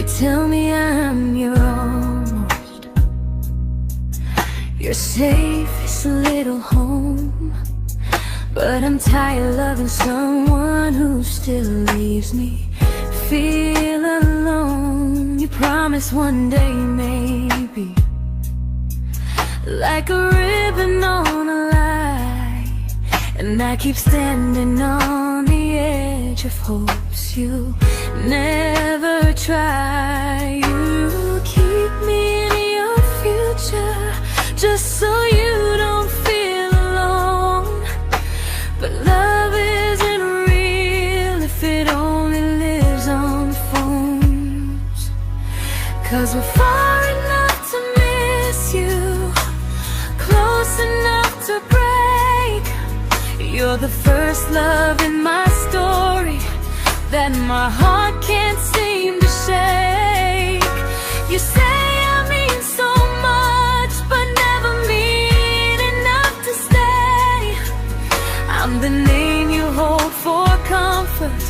tell me I'm your almost, your safest little home. But I'm tired loving someone who still leaves me feel alone. You promise one day maybe, like a ribbon on a line, and I keep standing on the edge of hopes you never try. You keep me in your future just so you don't feel alone. But love isn't real if it only lives on phones. 'Cause we're far enough to miss you, close enough to break. You're the first love in my story that my heart can't seem to shake. You say I mean so much, but never mean enough to stay. I'm the name you hold for comfort,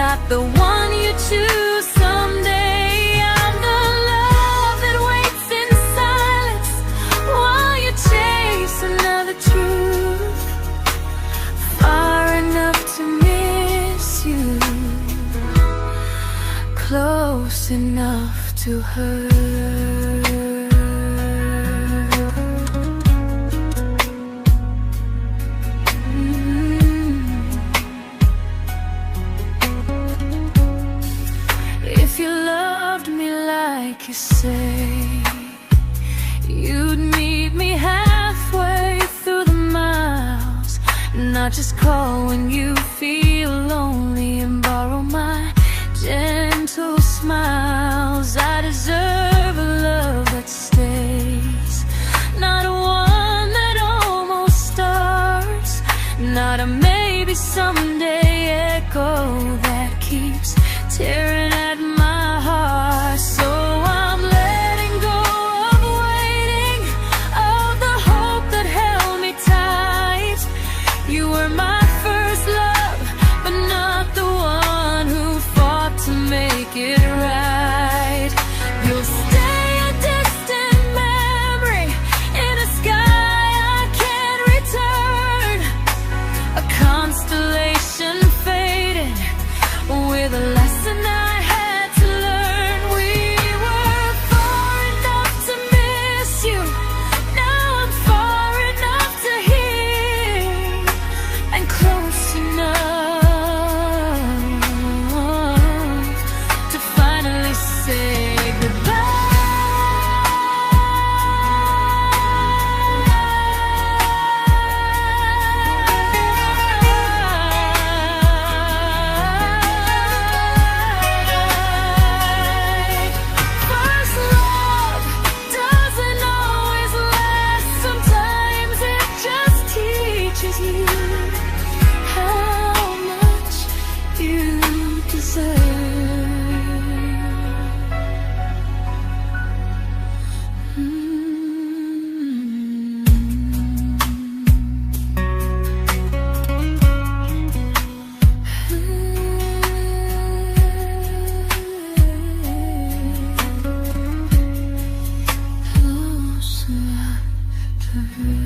not the one you choose someday. I'm the love that waits in silence while you chase another truth. Far enough to miss you, close enough to hurt. If you loved me like you say, you'd meet me halfway through the miles, not just call when you feel lonely and borrow my gentle smiles. I deserve a love that stays, not a one that almost starts, not a maybe someday echo that keeps tearing at my heart. So I'm letting go of waiting, of the hope that held me tight. You were my first love, but not the one who fought to make it right. You'll stay a distant memory in a sky I can't return, a constellation faded with a lesson I had to learn. We were far enough to miss you, now I'm far enough to hear, and close enough to finally say goodbye. First love doesn't always last, sometimes it just teaches you how much you deserve. Close enough to hurt.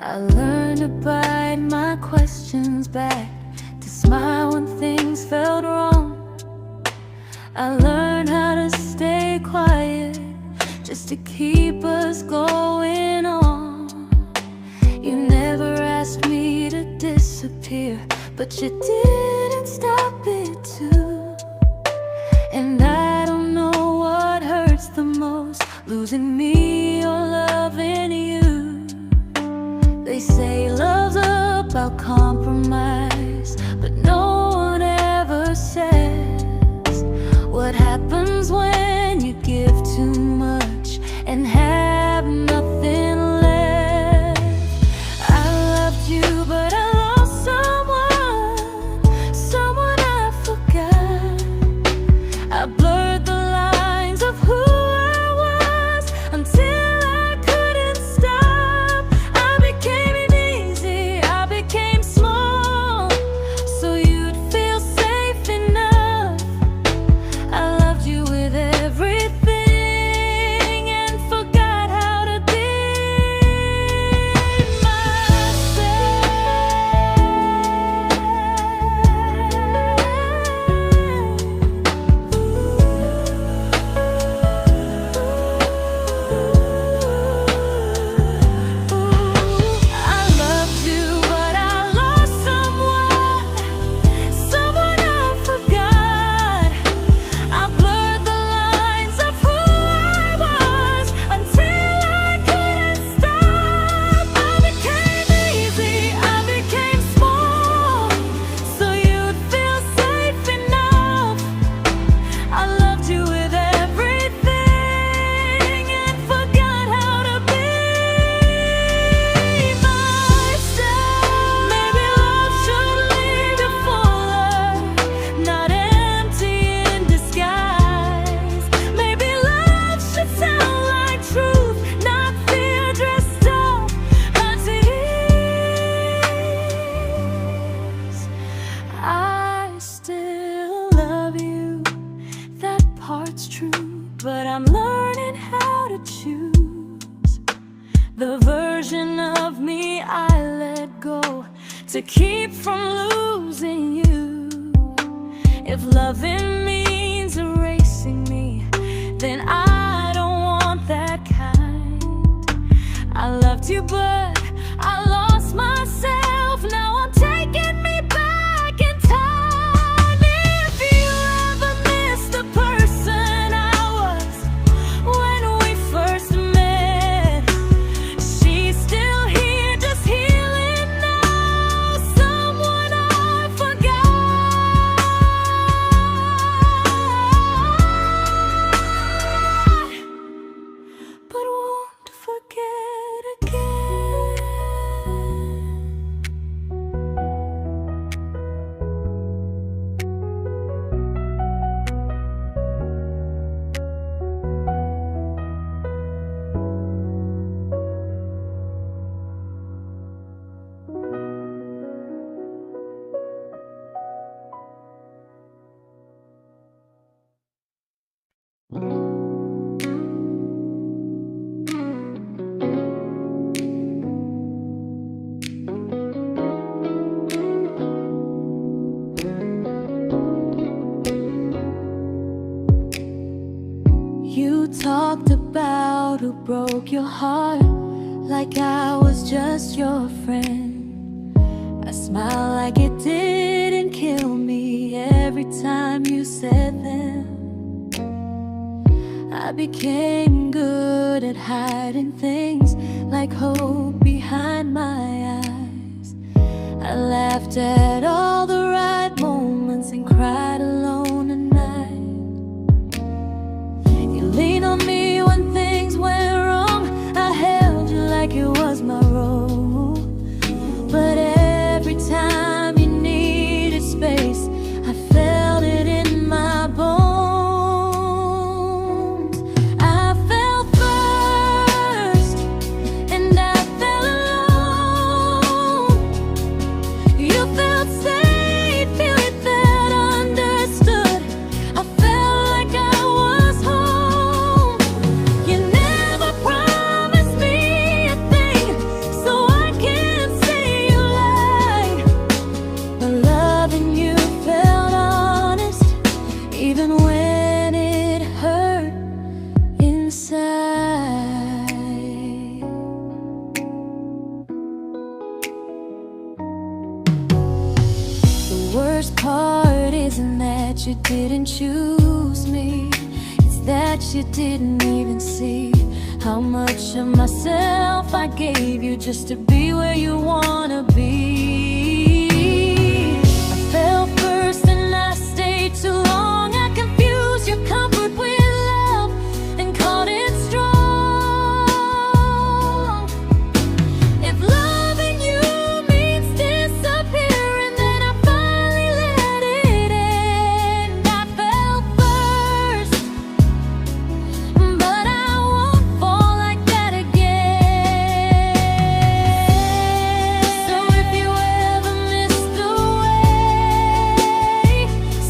I learned to bite my questions back, to smile when things felt wrong. I learned how to stay quiet just to keep us going on. You never asked me to disappear, but you didn't stop it too. And I don't know what hurts the most, losing me or loving you. They say love's about compromise, but no one ever says what happens when you give too much and have nothing left. I loved you to keep from losing you. If loving means erasing me, then I don't want that kind. I loved you, but I lost myself. Now I'm taking me back in time. If you ever miss the person I was when we first met, she's still here, just healing now. Someone I forgot, but won't forget again. You talked about who broke your heart, like I was just your friend. I smiled like it didn't kill me every time you said them. I became good at hiding things like hope behind my eyes. I laughed at all the right moments and cried alone at night. You leaned on me when things went wrong. I held you like it was my role. But every time you needed space, I felt it in my bones. I fell first, and I fell alone. You felt safe, feeling that understood. I felt like I was home. You never promised me a thing, so I can't say you lied. But loving you felt honest, even when it hurt inside. The worst part isn't that you didn't choose me, it's that you didn't even see how much of myself I gave you just to be where you wanna be. I fell first and I stayed too long. I confused your comfort with love and called it strong. If loving you means disappearing, then I finally let it end. I fell first, but I won't fall like that again. So if you ever missed the way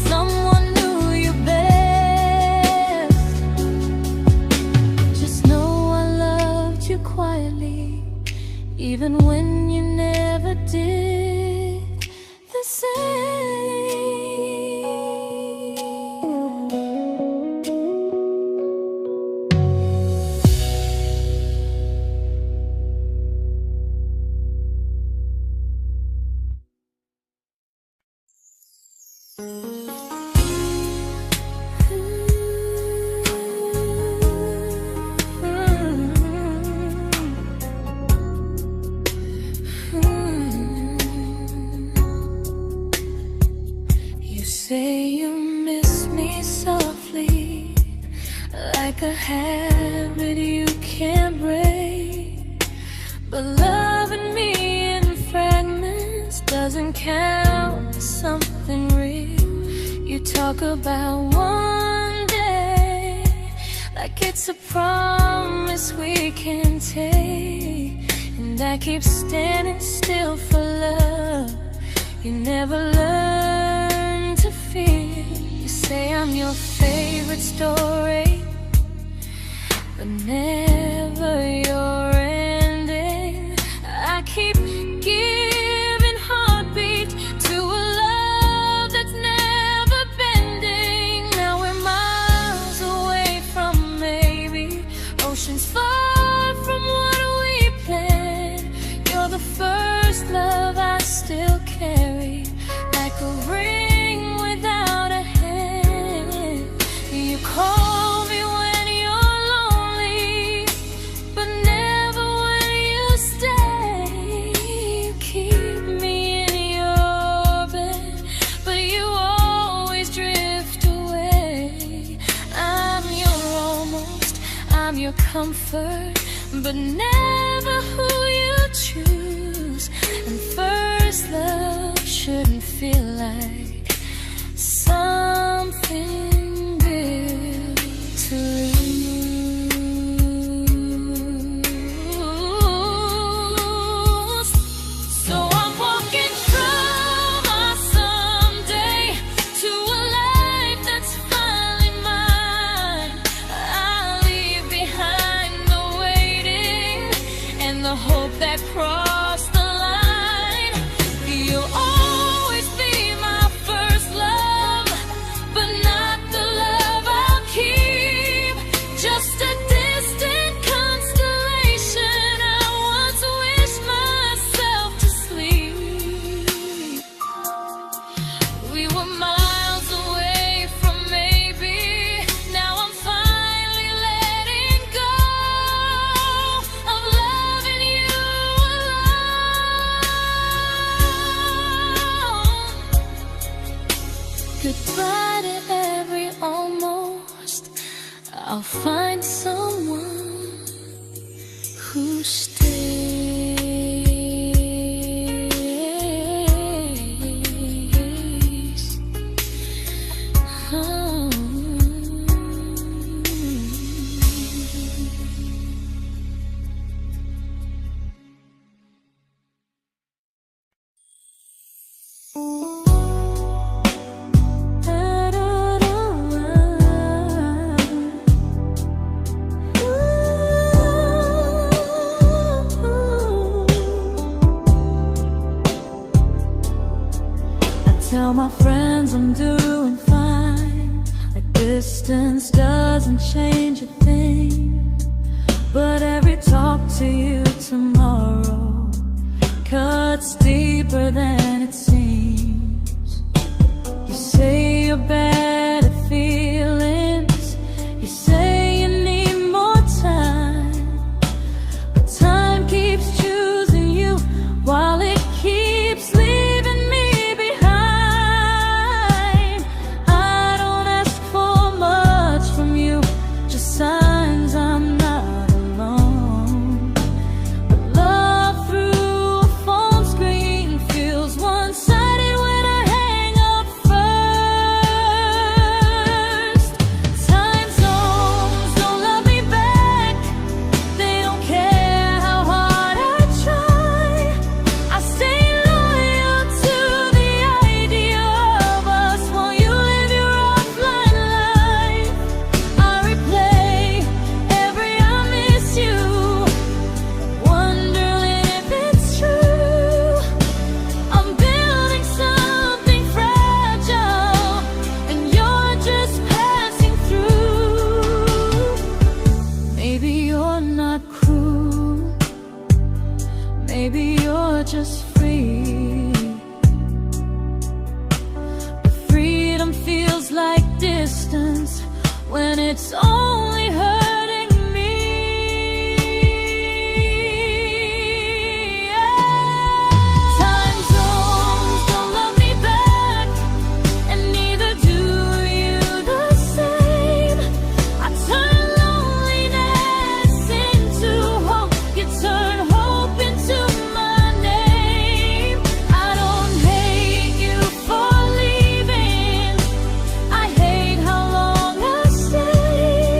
someone knew you best, just know I loved you quietly, even when you never did the same. You say you miss me softly, like a habit you can't break. But loving me in fragments doesn't count as something real. You talk about one day like it's a promise we can take, and I keep standing still for love. You never learn to feel. You say I'm your favorite story, but never your ending. I keep giving heart a ring without a hand. You call me when you're lonely, but never when you stay. You keep me in your bed, but you always drift away. I'm your almost, I'm your comfort, but never who you choose. And first love shouldn't feel like something built to lose. So I'm walking through my someday to a life that's finally mine. I'll leave behind the waiting and the hope that crossed the line. You'll always be my first love, but not the love I'll keep. Just a distant constellation I once wished myself to sleep. We were miles away from maybe. Now I'm finally letting go of loving you alone. Goodbye to every almost. I'll find someone who stays. Oh. Tell my friends I'm doing fine, like distance doesn't change a thing. But every talk to you tomorrow cuts deeper than it seems. You say you're bad at feelings, you say you need more time, but time keeps choosing you while it keeps leaving me behind. I don't ask for much from you, just signs I'm not alone. But love through a phone screen feels one-sided when I hang up first. Time zones don't love me back, they don't care how hard I try. I stay loyal to the idea of us while you live your offline life. I replay every I miss you, wondering if it's true. I'm building something fragile, and you're just passing through. Maybe you're not cruel, maybe you're just free. But freedom feels like distance when it's only hurting me. Time zones don't love me back, and neither do you the same. I turn loneliness into hope, you turn hope into my name. I don't hate you for leaving, I hate how long I stayed.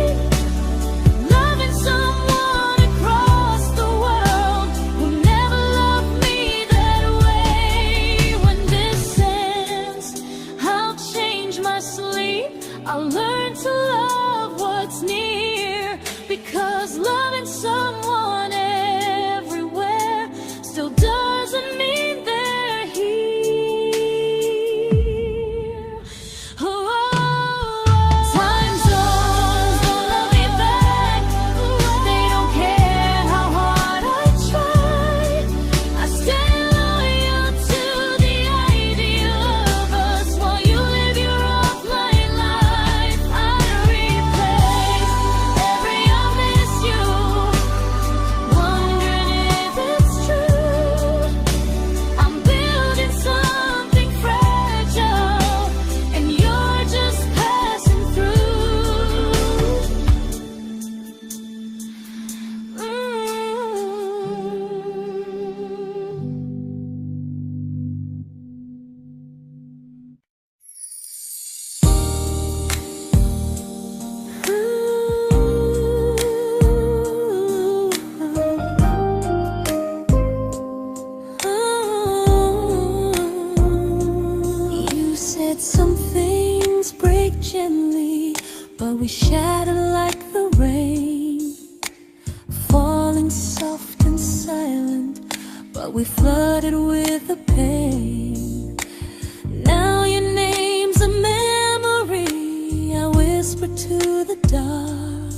we shattered like the rain, falling soft and silent, but we flooded with the pain. Now your name's a memory I whisper to the dark,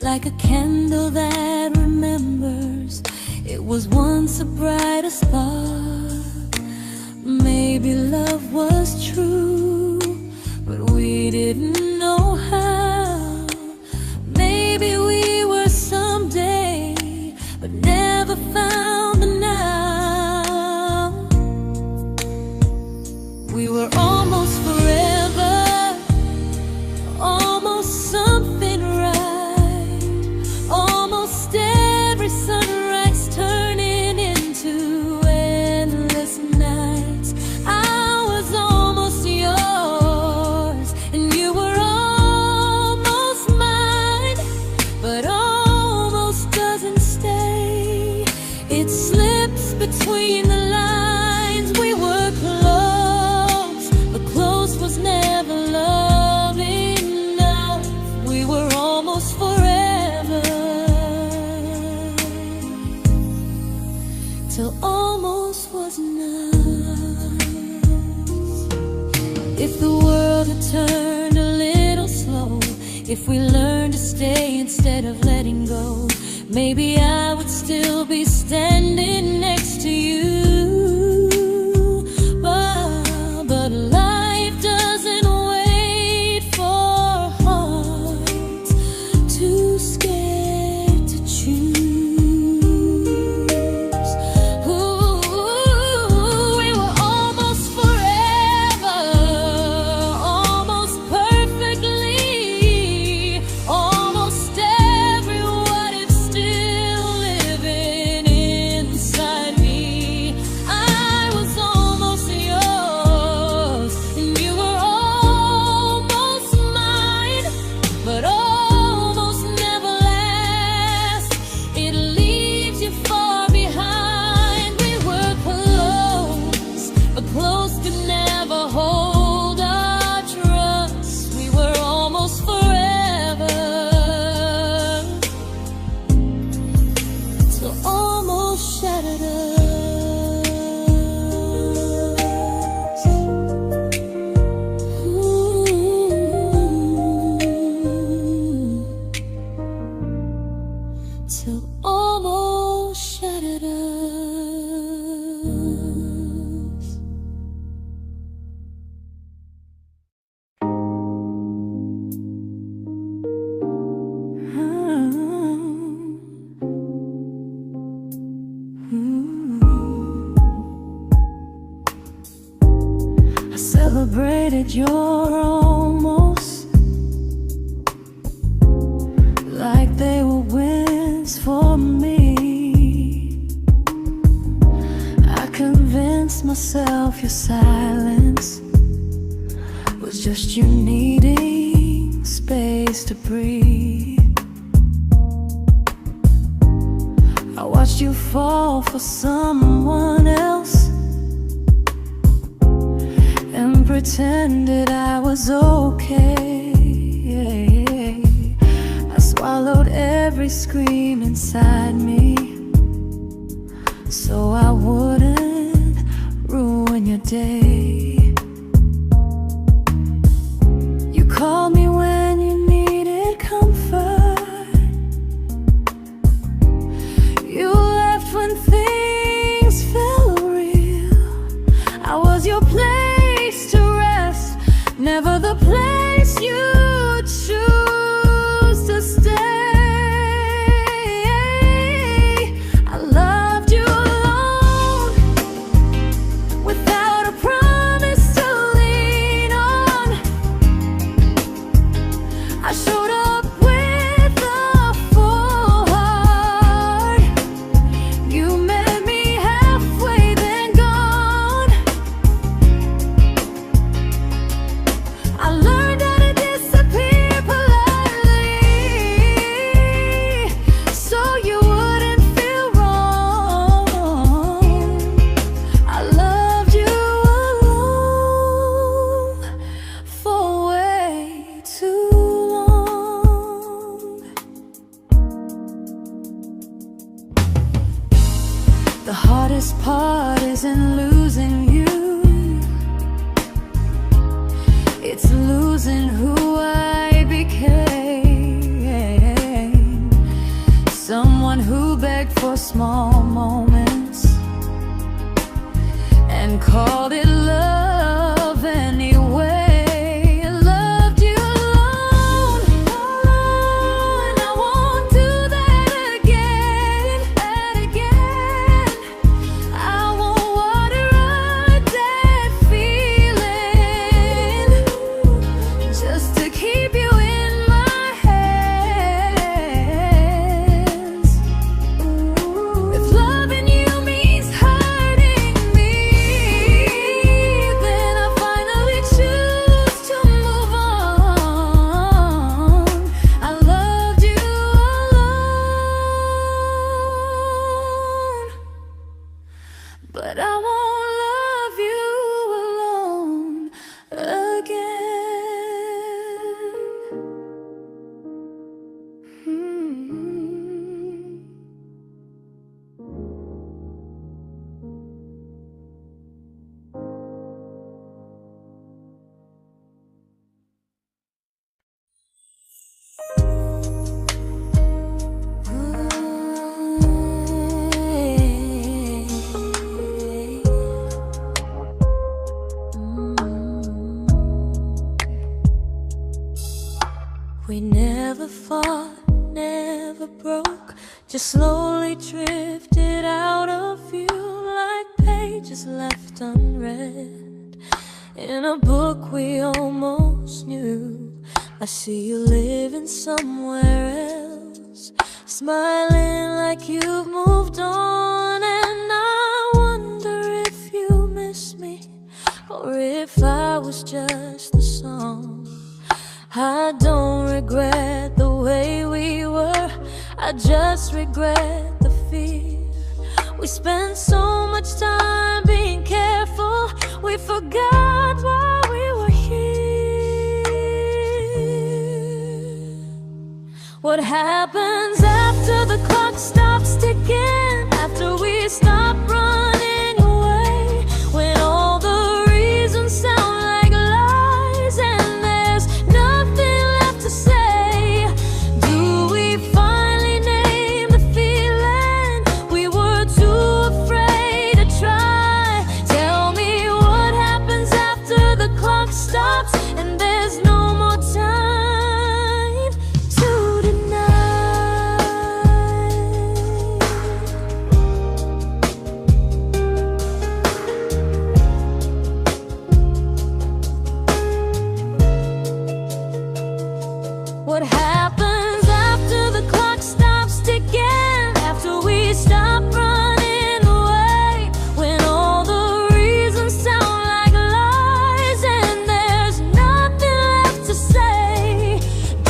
like a candle that remembers it was once a brighter spark. Maybe love was true, but we didn't know how. Maybe we were someday, but never found the now. We were almost forever, almost something right, almost every sunrise turning into endless nights. I was almost yours, and you were almost mine, but almost doesn't stay. It slips between the lines. We were close, but close was never love enough. We were almost forever, till almost was enough. If the world had turned a little slow, if we learned to stay instead of letting go, maybe I would still be standing next to you. But life doesn't wait for hearts too scared to choose. Ooh, we were almost forever, almost perfectly, almost every what if still living inside me. I was almost yours, and you were almost mine, but almost never lasts. It leaves you far behind. We were close, but close could never hold our trust. We were almost forever, till almost shattered us. Ooh. Till almost shattered us. I celebrated your almost like they were wins for me. I convinced myself your silence was just you needing space to breathe. I watched you fall for someone else and pretended I was okay. I swallowed every scream inside me so I wouldn't ruin your day. You called me when you needed comfort. You left when things felt real. I was your place to rest, never the place you choose to stay. I loved you alone, without a promise. heart isn't losing you, it's losing who I became. Someone who begged for small moments and called it love anyway. Loved you alone, alone. I won't do that again, and again. I won't water a dead feeling just to keep you in my hands. If loving you means hurting me, then I finally choose to move on. I loved you alone, but I won't love you alone again. We never fought, never broke, just slowly drifted out of view like pages left unread in a book we almost knew. I see you living somewhere else, smiling like you've moved on, and I wonder if you miss me or if I was just the song. I don't regret the way we were, I just regret the fear. We spent so much time being careful, we forgot why we were here. What happens after the clock stops ticking, after we stop running away, when all the reasons sound like lies and there's nothing left to say? Do we finally name the feeling we were too afraid to try? Tell me what happens after the clock stops and there's no more time to deny. What happens after the clock stops ticking, after we stop running away, when all the reasons sound like lies and there's nothing left to say?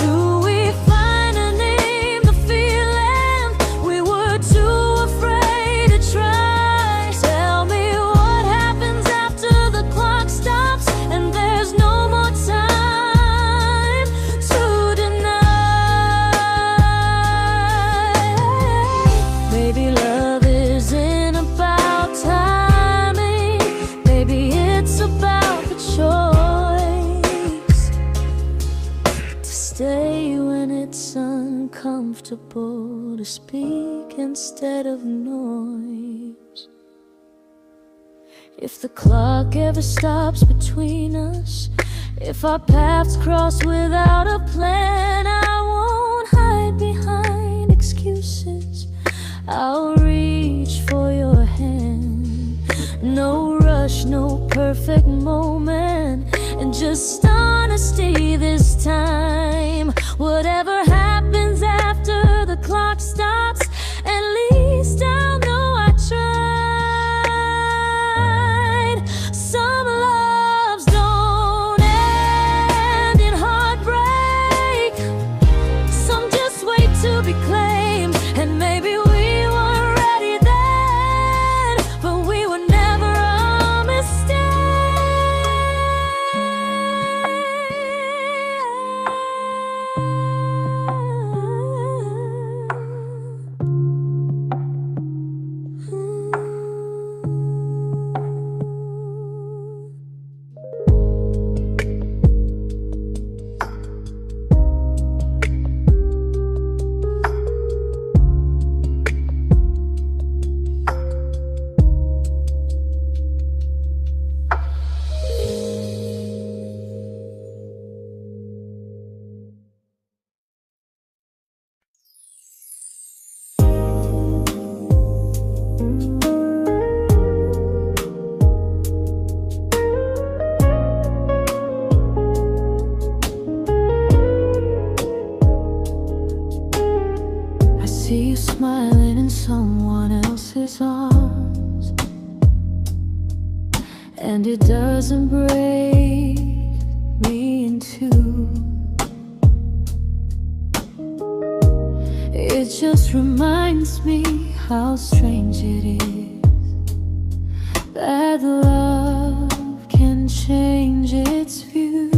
Do we finally name the feeling we were too afraid to try? Tell me what happens after the clock stops and there's no more time to deny. Maybe love isn't about timing, maybe it's about the choice to stay when it's uncomfortable, to speak instead of noise. If the clock ever stops between us, if our paths cross without a plan, I won't hide behind excuses, I'll reach for your hand. No rush, no perfect moment, and just honesty this time. Whatever happens after the clock stops, at least I'll know I tried. Some loves don't end in heartbreak, some just wait to be claimed, and maybe we weren't ready then, but we were never a mistake. and it doesn't break me in two. It just reminds me how strange it is that love can change its view.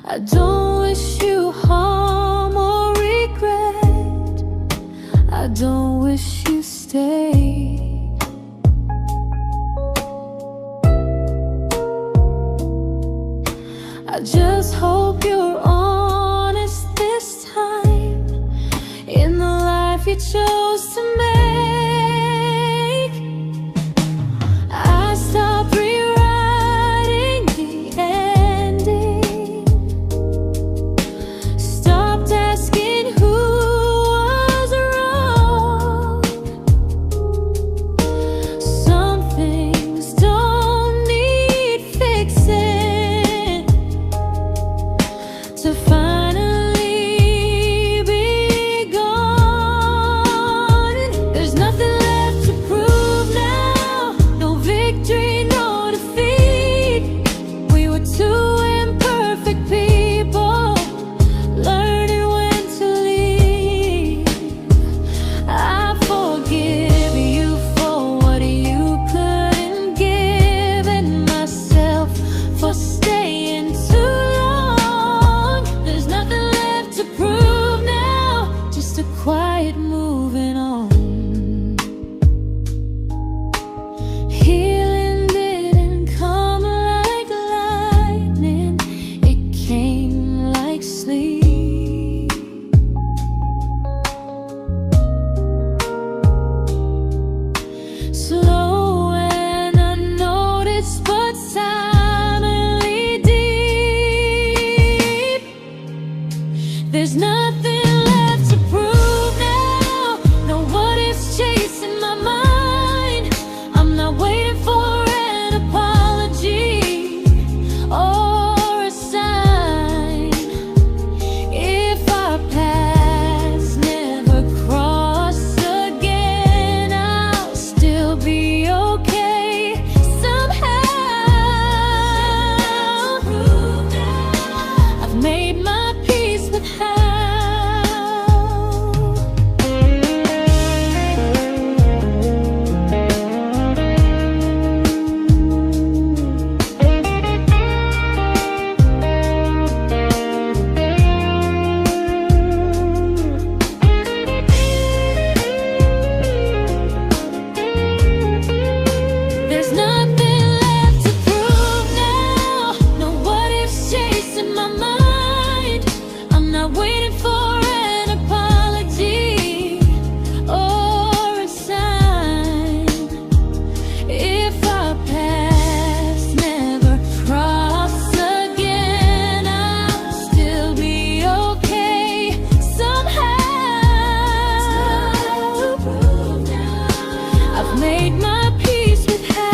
I don't wish you harm or regret. I don't wish you stay. I just hope you're honest this time in the life you chose to make. I stopped rewriting the ending, stopped asking who was wrong. Some things don't need fixing to finally be gone. There's nothing left to prove now, no victory, no defeat. We were two imperfect people, learning when to leave. I forgive you for what you couldn't give, and myself for staying too long. There's nothing left to prove now, just a quiet moving on. Healing didn't come like lightning, it came like sleep. Slow and unnoticed, but silently deep. There's nothing left to prove now, no what ifs chasing my mind. I'm not waiting for an apology or a sign. If our paths never cross again, I'll still be okay somehow. I've made my peace with how. There's nothing left to prove now, no what ifs chasing my mind. I'm not waiting for an apology or a sign. If our paths never cross again, I'll still be okay somehow. I've made my peace with how.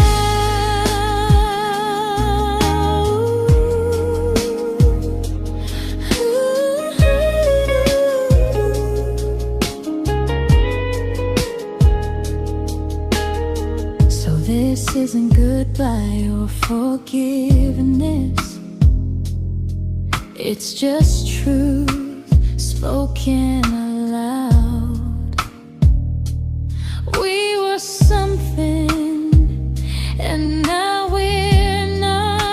So this isn't goodbye or forgiveness, it's just truth spoken aloud. We were something, and now we're not.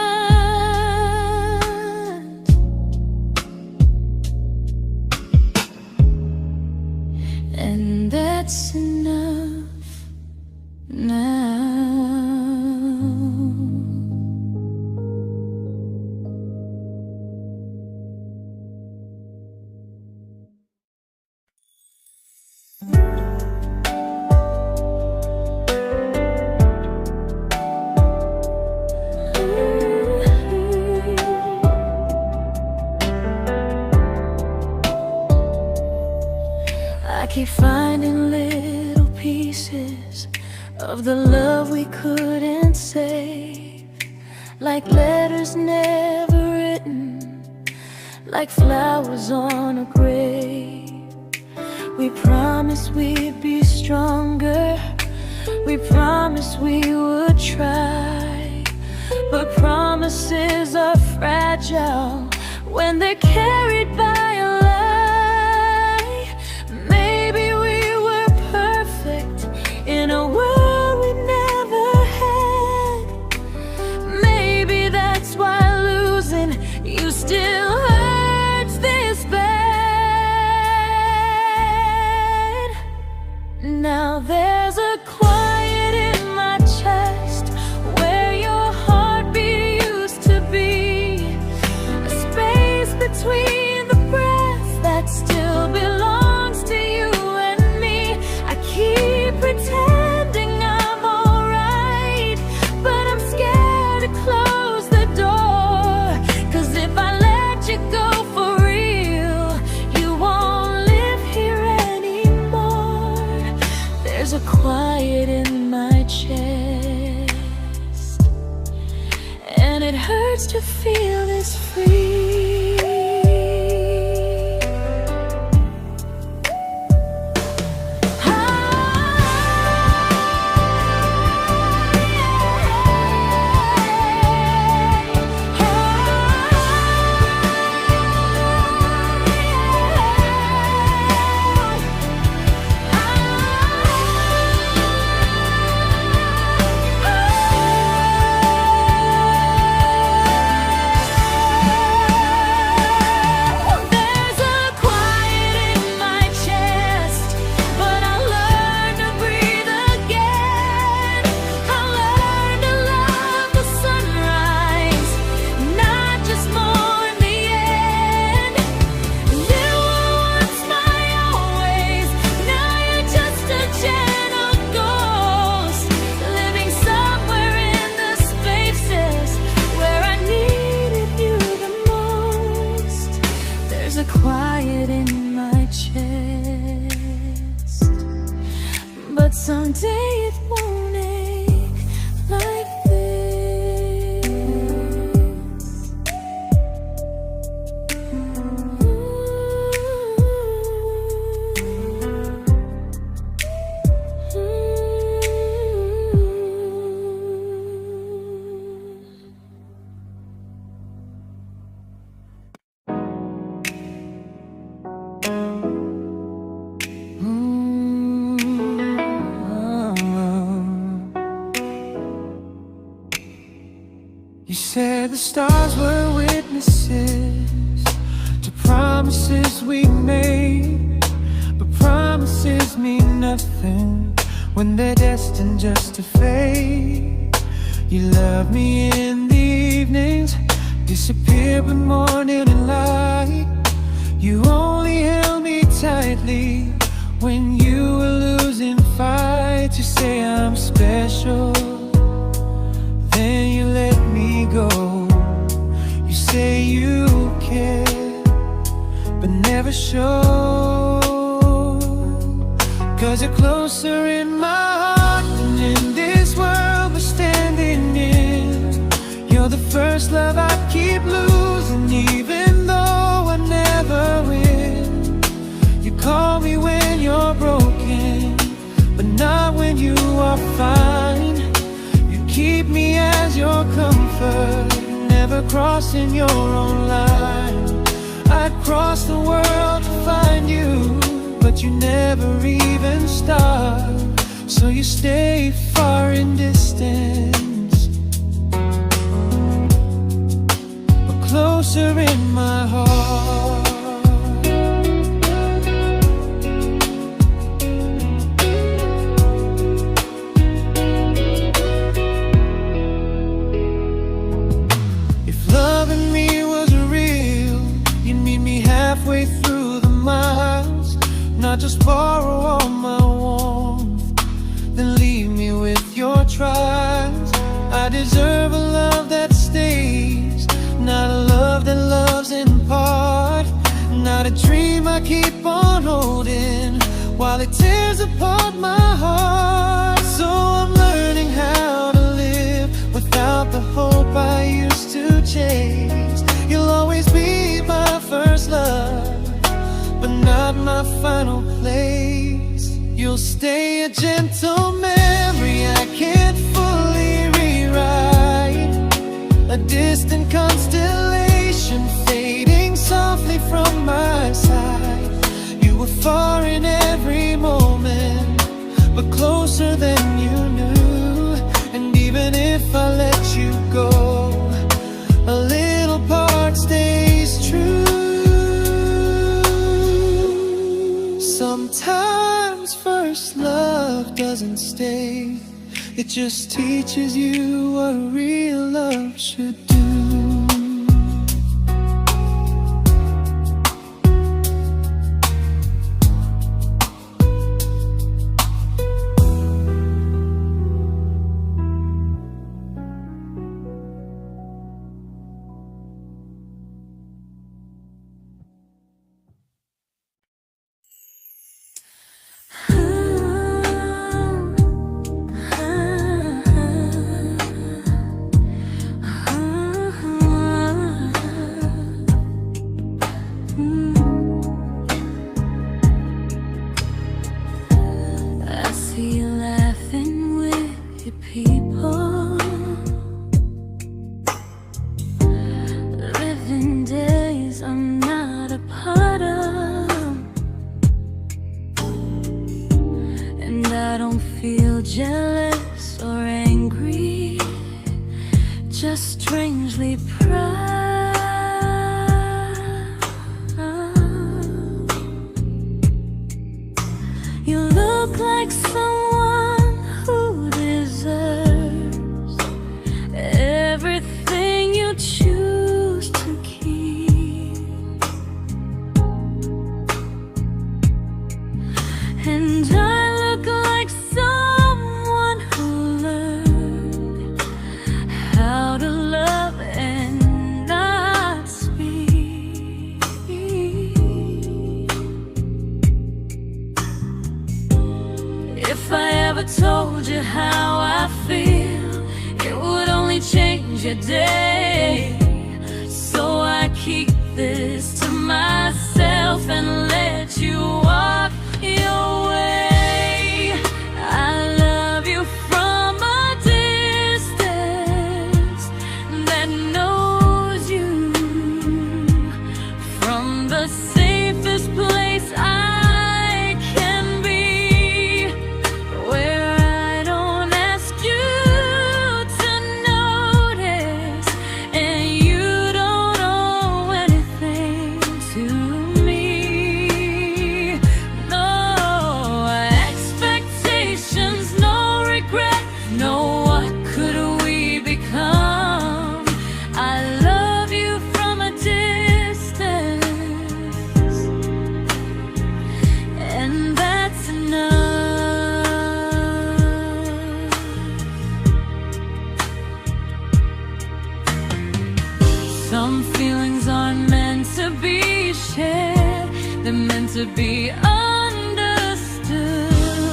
And that's enough now. I keep finding little pieces of the love we couldn't save, like letters never written, like flowers on a grave. We promised we'd be stronger, We promised we would try, but promises are fragile when they're carried by a lie. Maybe we were perfect in a world we never had. Maybe that's why losing you still hurts this bad. Now there's a quiet in my chest where your heartbeat used to be, a space between the breaths that still belongs to you and me. I keep pretending I'm alright, but I'm scared to close the door, 'cause if I let you go for real, you won't live here anymore. There's a quiet in my chest, and it hurts to feel this free. There's a quiet in my chest, but someday it won't ache like this. You said the stars were witnesses to promises we made, but promises mean nothing when they're destined just to fade. You love me in the evenings, disappear when morning and light. You only held me tightly when you were losing fights. You say I'm special, then you let me go. You say you care, but never show, 'cause you're closer in my heart than in this world we're standing in. You're the first love I keep losing, even though I never win. You call me when you're broken, but not when you are fine. Keep me as your comfort, never crossing your own line. I'd cross the world to find you, but you never even start. So you stay far in distance, but closer in my heart. Halfway through the miles, not just borrow all my warmth, then leave me with your trials. I deserve a love that stays, not a love that loves in part, not a dream I keep on holding while it tears apart my heart. So I'm learning how to live without the hope I used to chase. You'll always be my first love, but not my final place. You'll stay a gentle memory doesn't stay. It just teaches you what real love should do. Jealous or angry, just strangely proud. You look like someone who deserves everything you choose to keep. And I look like someone who learned how to love and not speak. If I ever told you how I feel, it would only change your day. So I keep this to myself and let you walk your way. I love you from a distance that knows you, from the safest place I can be, where I don't ask you to notice and you don't owe anything to me. No expectations, no regret, no what could we become. I love you from a distance, and that's enough. Some feelings aren't meant to be shared, they're meant to be understood,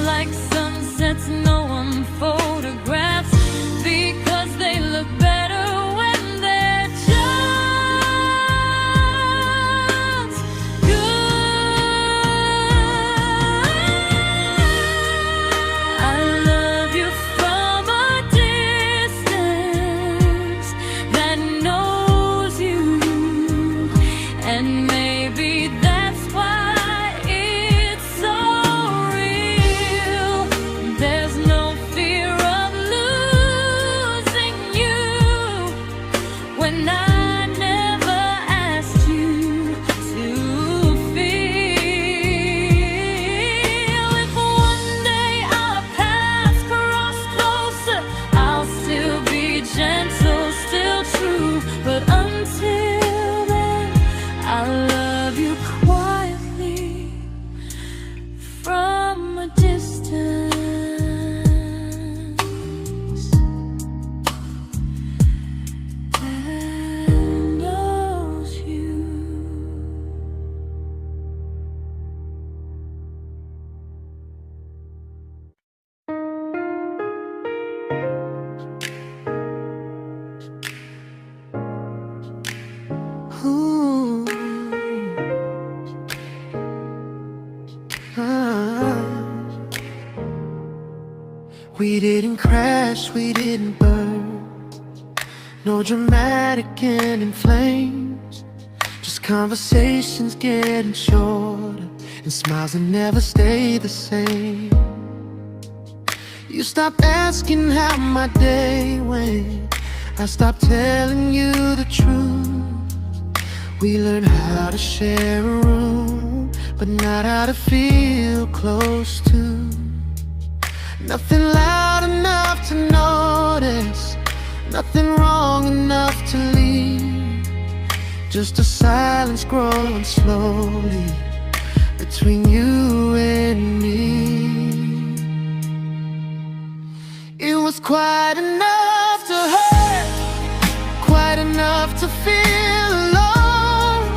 like sunsets no one photographs, because they look better when they're just good. I love you from a distance that knows you, and maybe that's why it's so real. There's no fear of losing you when I never asked you to feel. If one day our paths cross closer, I'll still be gentle, still true. But until then, I love you quietly from a distance that knows you. Ooh. Ah. We didn't crash, we didn't burn, no dramatic end in flames, just conversations getting shorter and smiles that never stay the same. You stopped asking how my day went, I stopped telling you the truth. We learned how to share a room, but not how to feel close to. Nothing loud enough to notice, nothing wrong enough to leave. Just a silence growing slowly between you and me. It was quite enough to hurt, quite enough to feel alone.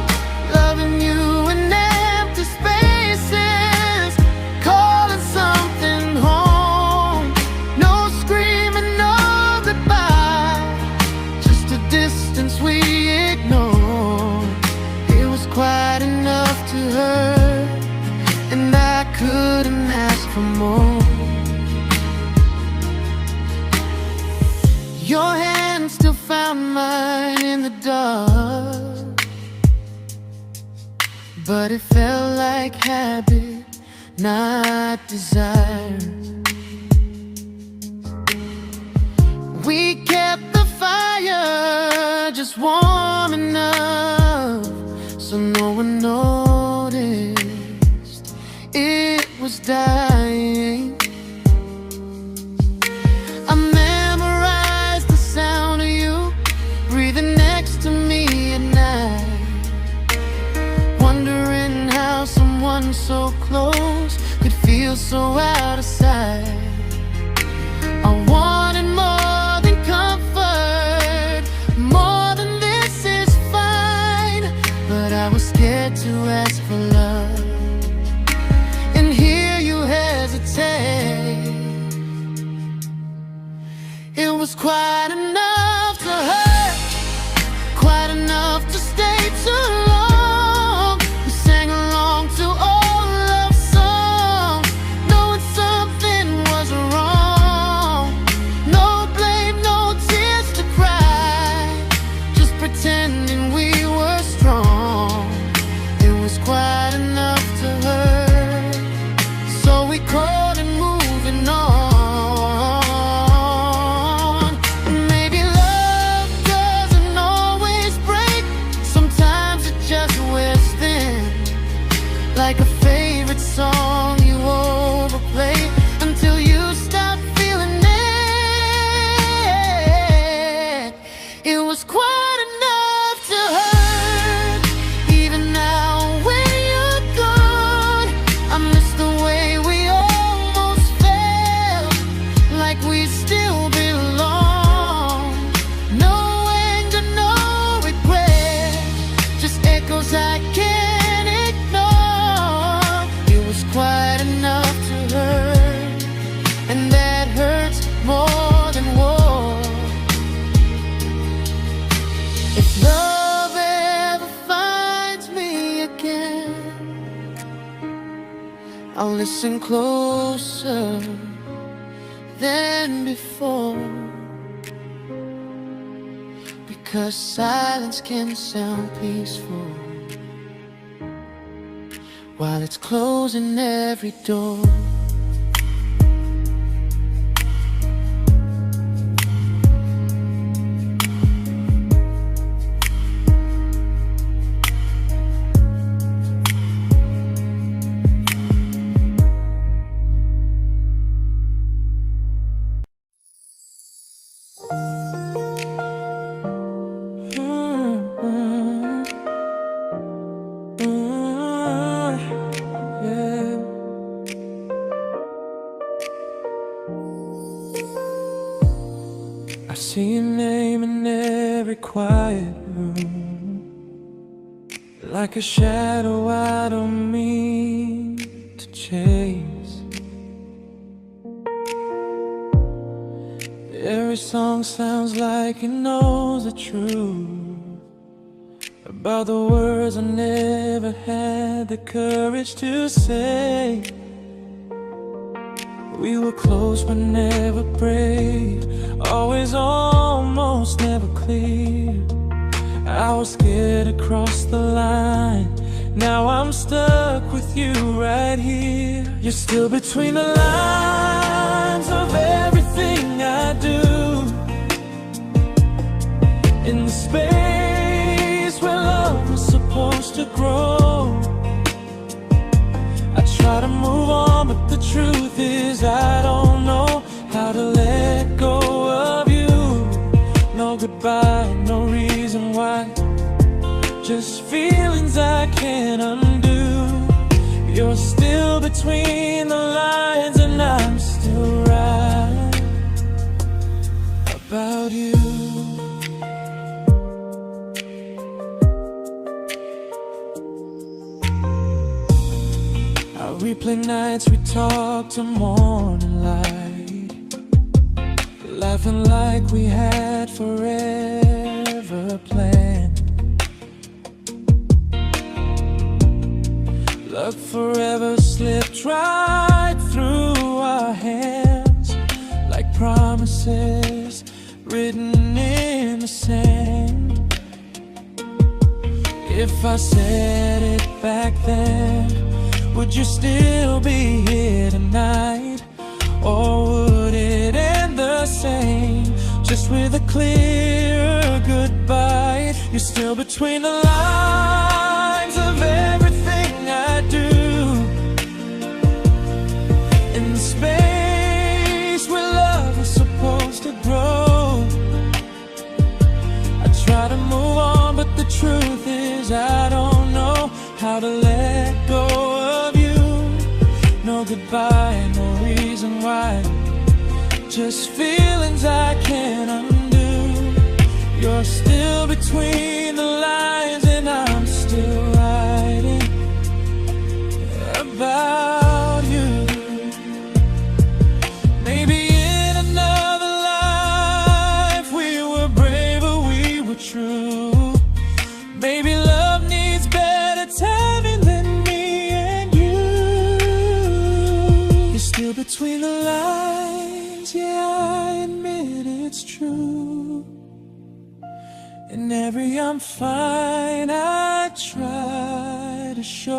Loving you in empty spaces, calling something home. No screaming, no goodbye, just a distance we ignored. It was quite enough to hurt, and I couldn't ask for more. Your hand still found mine in the dark, but it felt like habit, not desire. We kept the fire just warm enough so no one noticed it was dying. I memorized the sound of you breathing next to me at night, wondering how someone so close could feel so out of sight. I wanted more than comfort, more than this is fine, but I was scared to ask for love and hear you hesitate. It was quite enough to hurt, quite enough to stay too long. We sang along to old love songs, knowing something was wrong. No blame, no tears to cry, just pretending we were strong. It was quite enough to hurt, so we called it moving on. Maybe love doesn't always break, sometimes it just wears thin, like a favorite song you overplay until you stop feeling it. It was quite enough to hurt, even now when you're gone. I miss the way we almost felt, like we still belong. No anger, no regret, just echoes I can't ignore. It was quite enough to hurt, and that hurts more than war. If love ever finds me again, I'll listen closer than before, because silence can sound peaceful while it's closing every door. Yeah. I see your name in every quiet room, like a shadow I don't mean to chase. Every song sounds like it knows the truth about the words I never had the courage to say. We were close but never brave, always almost never clear. I was scared to cross the line, now I'm stuck with you right here. You're still between the lines of everything I do, in the space where love was supposed to grow. I try to move on, but the truth is I don't know about you. I replay nights we talk to morning light, laughing like we had forever planned. Luck forever slipped right through our hands, like promises written in the sand. If I said it back then, would you still be here tonight? Or would it end the same, just with a clear goodbye? You're still between the lines of everything I do, in the space where love was supposed to grow. I try to move on, but the truth is I don't know how to let go of you. No goodbye, no reason why, just feelings I can't undo. You're still between the lines and I'm still writing about you. Maybe in another life we were braver, we were true. Maybe love needs better timing than me and you. You're still between the lines, yeah, I admit it's true. In every I'm fine I try to show.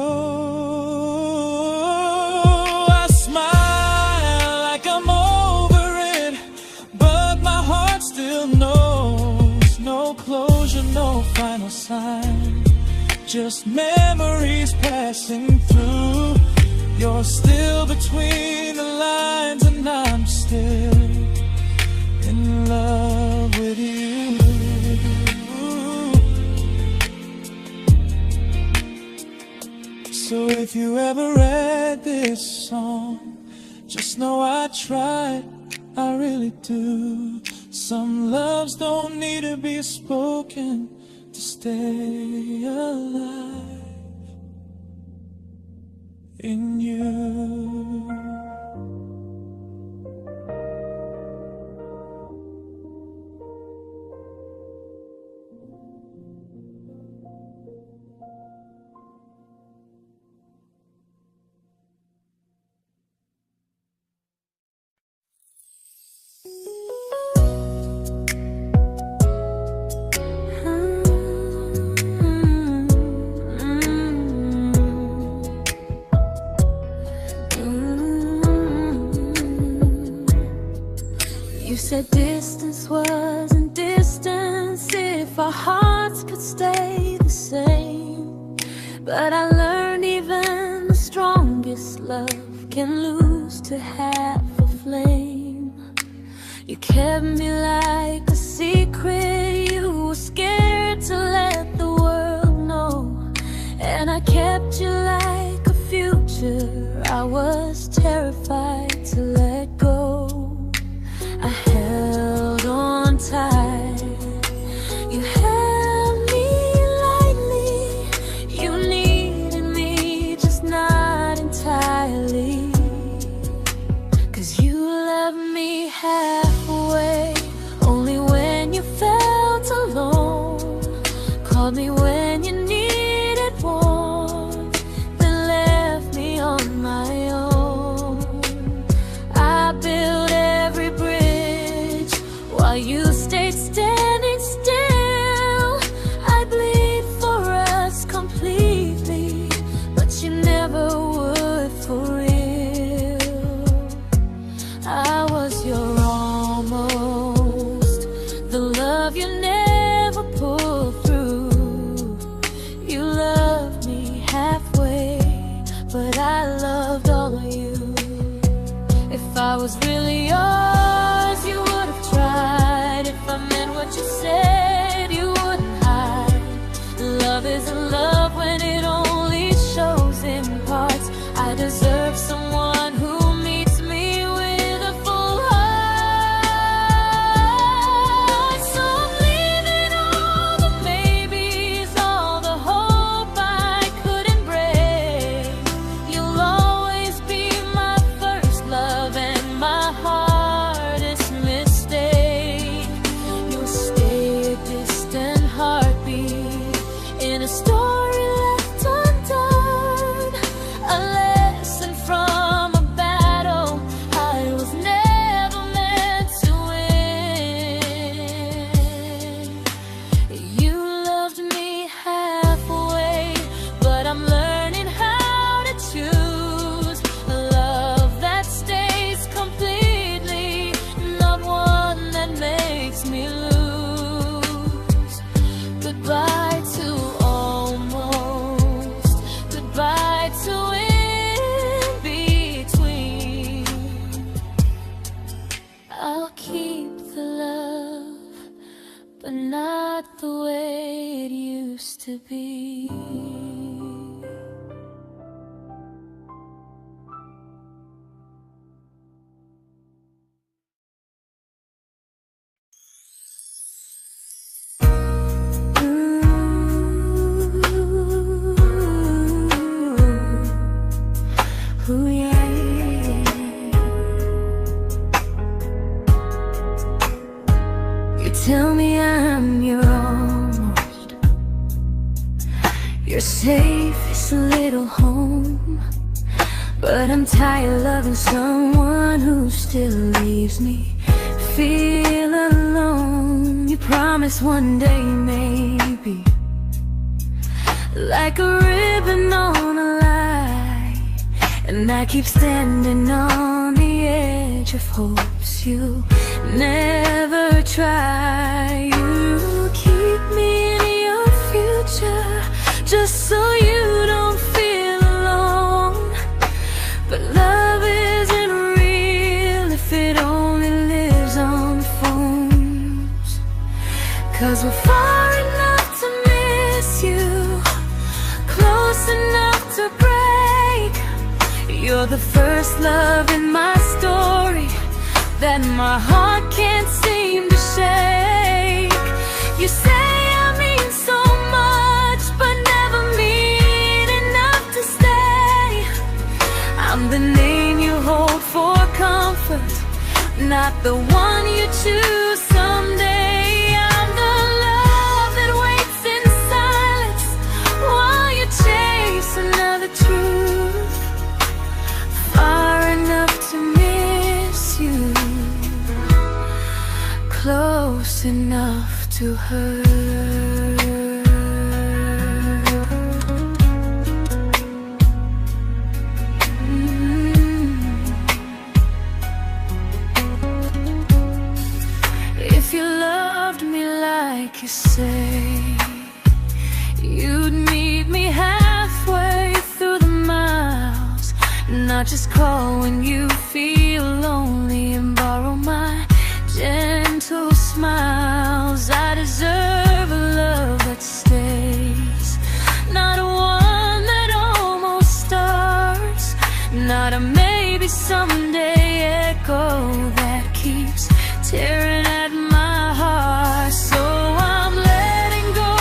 I smile like I'm over it, but my heart still knows. No closure, no final sign, just memories passing through. You're still between the lines and I'm still in love with you. So if you ever read this song, just know I tried, I really do. Some loves don't need to be spoken to stay alive in you. You said distance wasn't distance if our hearts could stay the same. But I learned even the strongest love can lose to half a flame. You kept me like a secret you were scared to let the world know. And I kept you like a future I was terrified to let go. I held on tight, you held me lightly. You needed me, just not entirely. 'Cause you loved me halfway, only when you felt alone. Called me when you needed warmth, then left me on my own. I built every bridge while you stayed standing still. I bleed for us completely, but you never would for real. I was your almost, the love you never pulled through. You loved me halfway, but I loved all of you. If I was really yours, you would have tried. If I meant what you said, you wouldn't hide. Love isn't love when it only shows in parts. I deserve someone who meets me with a full heart. but not the way it used to be. Ooh, yeah, yeah. You tell me I'm your almost, your safest little home, but I'm tired loving someone who still leaves me feel alone. You promise one day maybe, like a ribbon on a line, and I keep standing on the edge of hopes you never try. You keep me in your future just so you don't feel alone. But love isn't real if it only lives on the phones. 'Cause we're far enough to miss you, close enough to break. You're the first love in my story that my heart can't seem to shake. You say I mean so much, but never mean enough to stay. I'm the name you hold for comfort, not the one you choose someday. I'm the love that waits in silence while you chase another truth. Far enough to miss you, close enough to hurt. If you loved me like you say, you'd meet me halfway through the miles, not just call when you feel lonely and borrow my gentle smiles. I deserve a love that stays, not one that almost starts, not a maybe someday echo that keeps tearing at my heart. So I'm letting go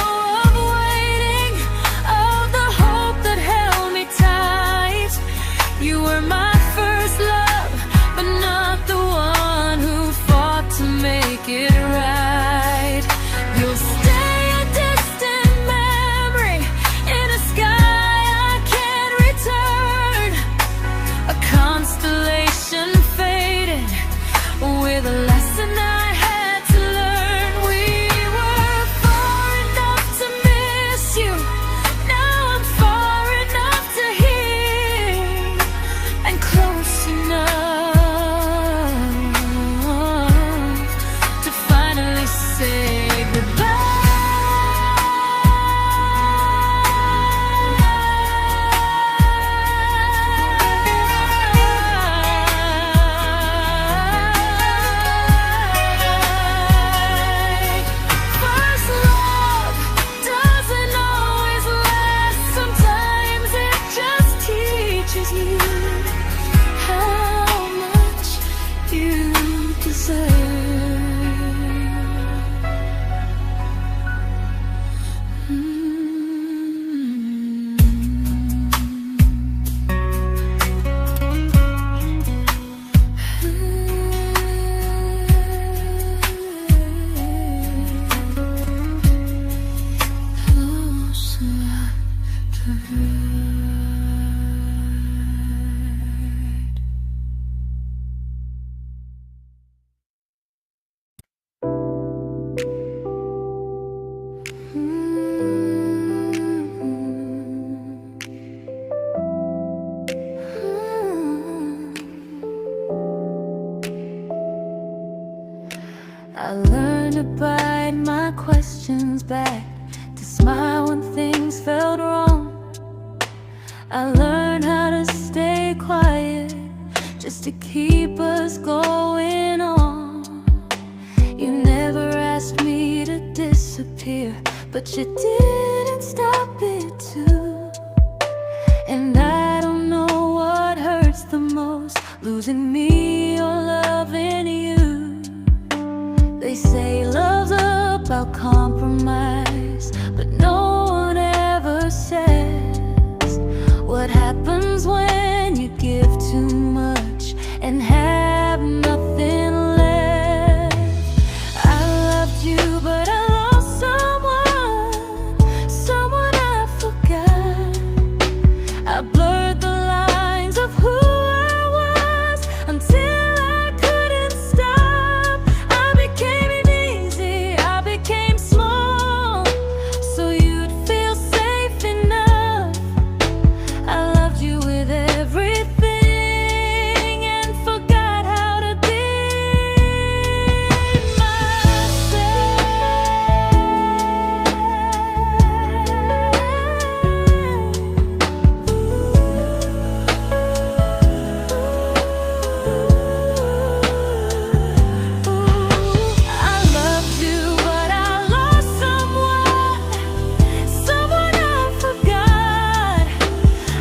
of waiting, of the hope that held me tight. You were my first love, but not the one who fought to make it right. You'll stay a distant memory in a sky I can't return, a constellation faded with a lesson I had to learn. We were far enough to miss you, now I'm far enough to hear, and close enough to finally say goodbye. First love doesn't always last, sometimes it just teaches you how much you deserve. Closer to hurt. I learned to bite my questions back, to smile when things felt wrong. I learned how to stay quiet just to keep us going on. You never asked me to disappear, but you didn't stop it too. And I don't know what hurts the most, losing me or loving you. They say love's about compromise, but no one ever says what happens when you give too much and have nothing left. I loved you, but I lost someone I forgot. I blurred the lines of who I was until I couldn't stop. I became easy, I became small, so you'd feel safe enough. I loved you with everything and forgot how to be I loved you, but I lost someone I forgot.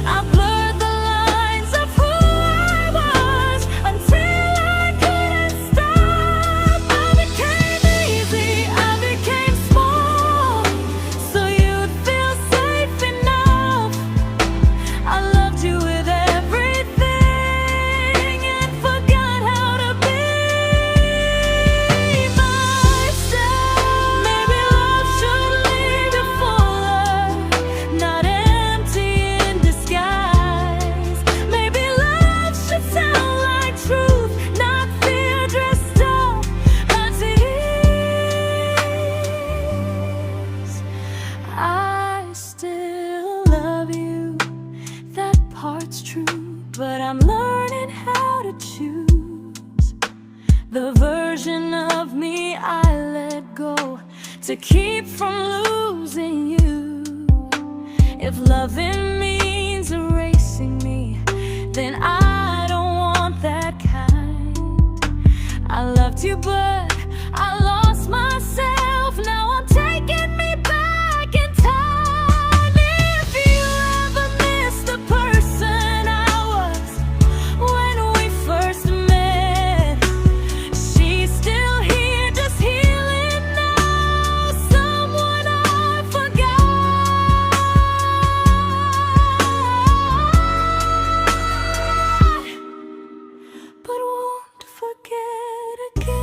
I blurred the lines of who I was until I couldn't stop. I became easy, I became small, so you'd feel safe enough. I loved you with everything and forgot how to be myself. Maybe love should leave you fuller, not empty in disguise. Maybe love should sound like truth, not fear dressed up as ease. I still love you, that part's true, but I'm learning how to choose the version of me I let go to keep from losing you. If loving means erasing me, then I don't want that kind. I loved you, but I lost myself. Now I'm taking me back in time. If you ever miss the person I was when we first met, she's still here, just healing now. Someone I forgot, but won't forget again.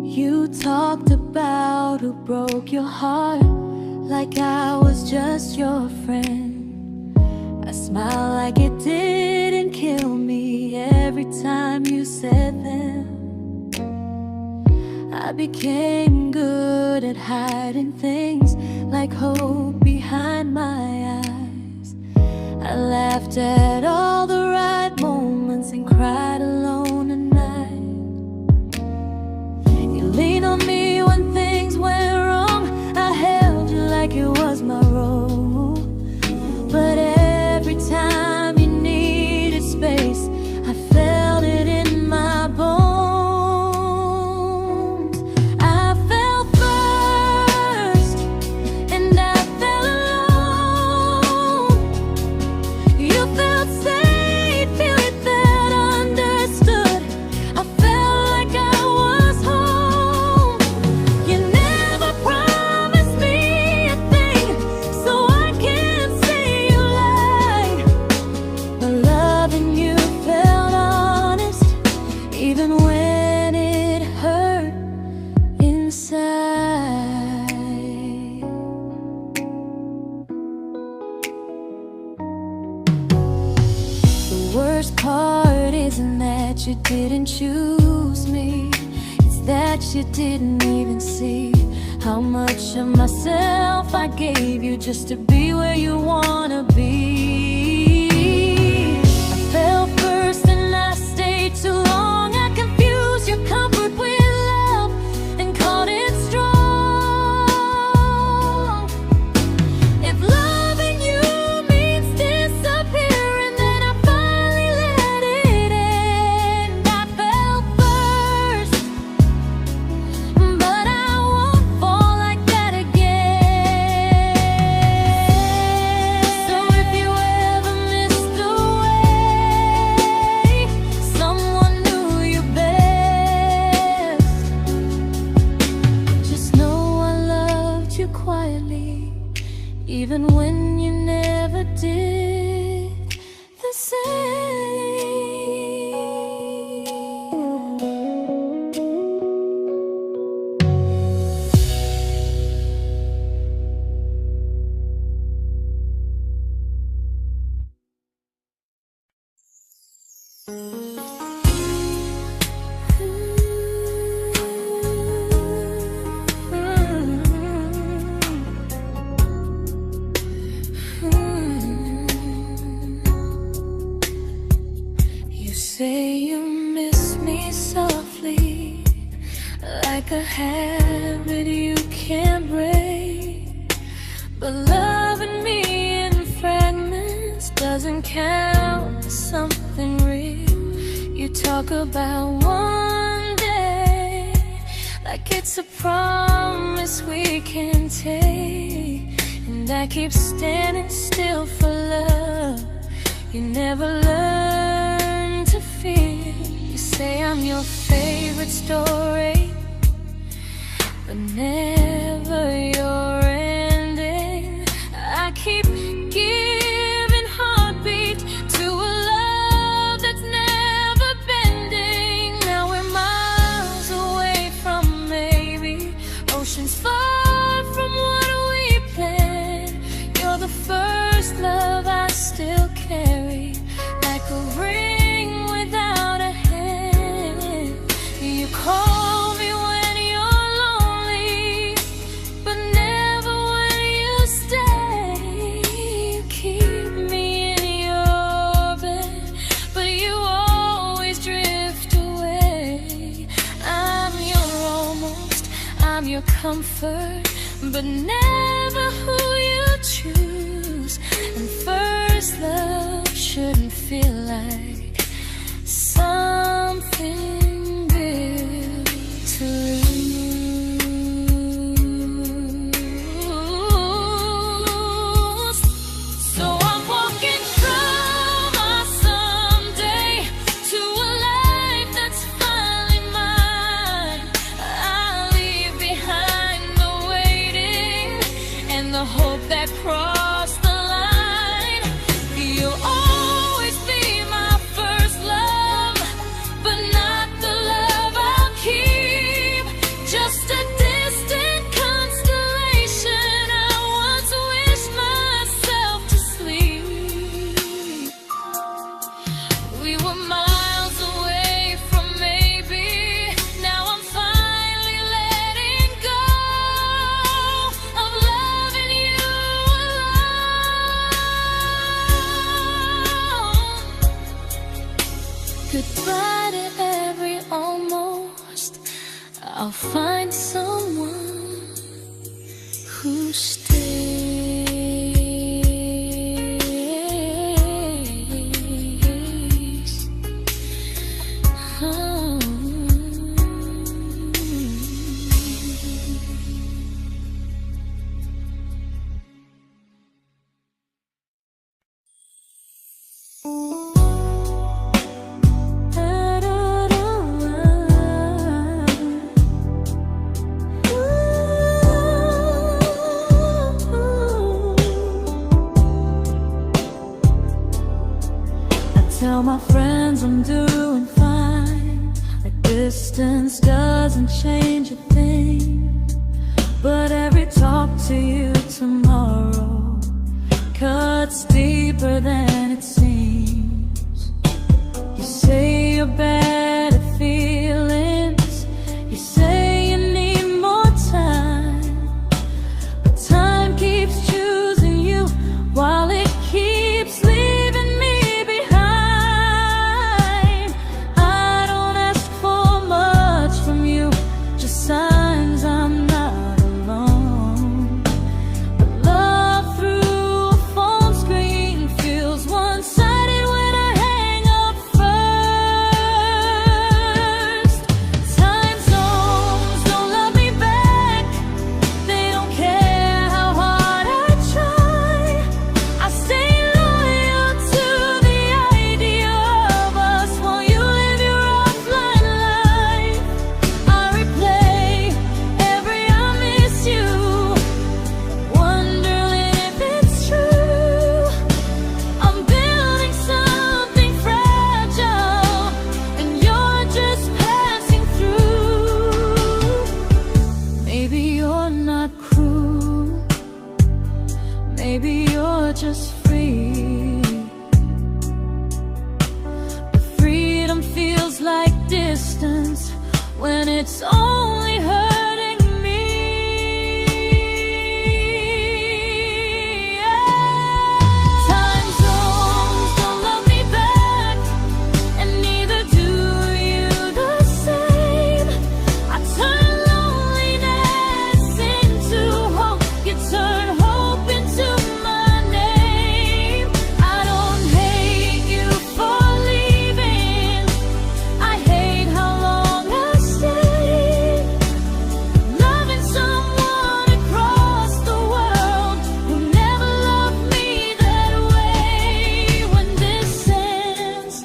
You talked about who broke your heart like I was just your friend. I smiled like it didn't kill me every time you said them. I became good at hiding things like hope behind my eyes. I laughed at all the right moments and cried alone at night. You leaned on me when things went wrong. I held you like it was my role. But every time you needed space, I felt it in my bones. I fell first, and I fell alone. You felt safe. worst part isn't that you didn't choose me, it's that you didn't even see how much of myself I gave you just to be where you wanna be. I fell first and I stayed too long. I confused your comfort with love and called it strong. If loving you means disappearing, then I finally let it end. I fell first, but I won't fall like that again. So if you ever missed a way, someone knew you best, just know I loved you quietly, even when you never did the same. You say you miss me softly, like a habit you can't break. But loving me in fragments doesn't count as something real. You talk about one day like it's a promise we can take, and I keep standing still for love. You never learn to feel. You say I'm your favorite story, but never your ending. I keep giving heartbeat to a love that's never bending. Now we're miles away from maybe, oceans far from what we planned. You're the first love I still carry, like a ring without a hand. You call me when you're lonely, but never when you stay. You keep me in your bed, but you always drift away. I'm your almost, I'm your comfort, but never who you choose. And first love shouldn't feel like something built to lose. So I'm walking from our someday to a life that's finally mine. I'll leave behind the waiting and the hope that crossed the line. You'll always be my first love, but not the love I'll keep. Just a distant constellation I once wished myself to sleep. We were miles away from maybe, now I'm finally letting go of loving you alone. Goodbye to every almost. I'll find someone who stays. Oh. Tell my friends I'm doing fine, like distance doesn't change a thing. But every talk to you tomorrow cuts deeper than it seems. bad at feelings. You say you need more time, but time keeps choosing you while it keeps leaving me behind. I don't ask for much from you, just signs I'm not alone. But love through a phone screen feels one-sided when I hang up first. Time zones don't love me back. They don't care how hard I try. I stay loyal to the idea of us while you live your offline life. I replay every I miss you, wondering if it's true. I'm building something fragile, and you're just passing through. Maybe you're not cruel, maybe you're just free. But freedom feels like distance when it's only hurting me. Time zones don't love me back, and neither do you the same. I turn loneliness into hope, you turn hope into my name. I don't hate you for leaving, I hate how long I stayed. Loving someone across the world who never loved me that way. When this ends,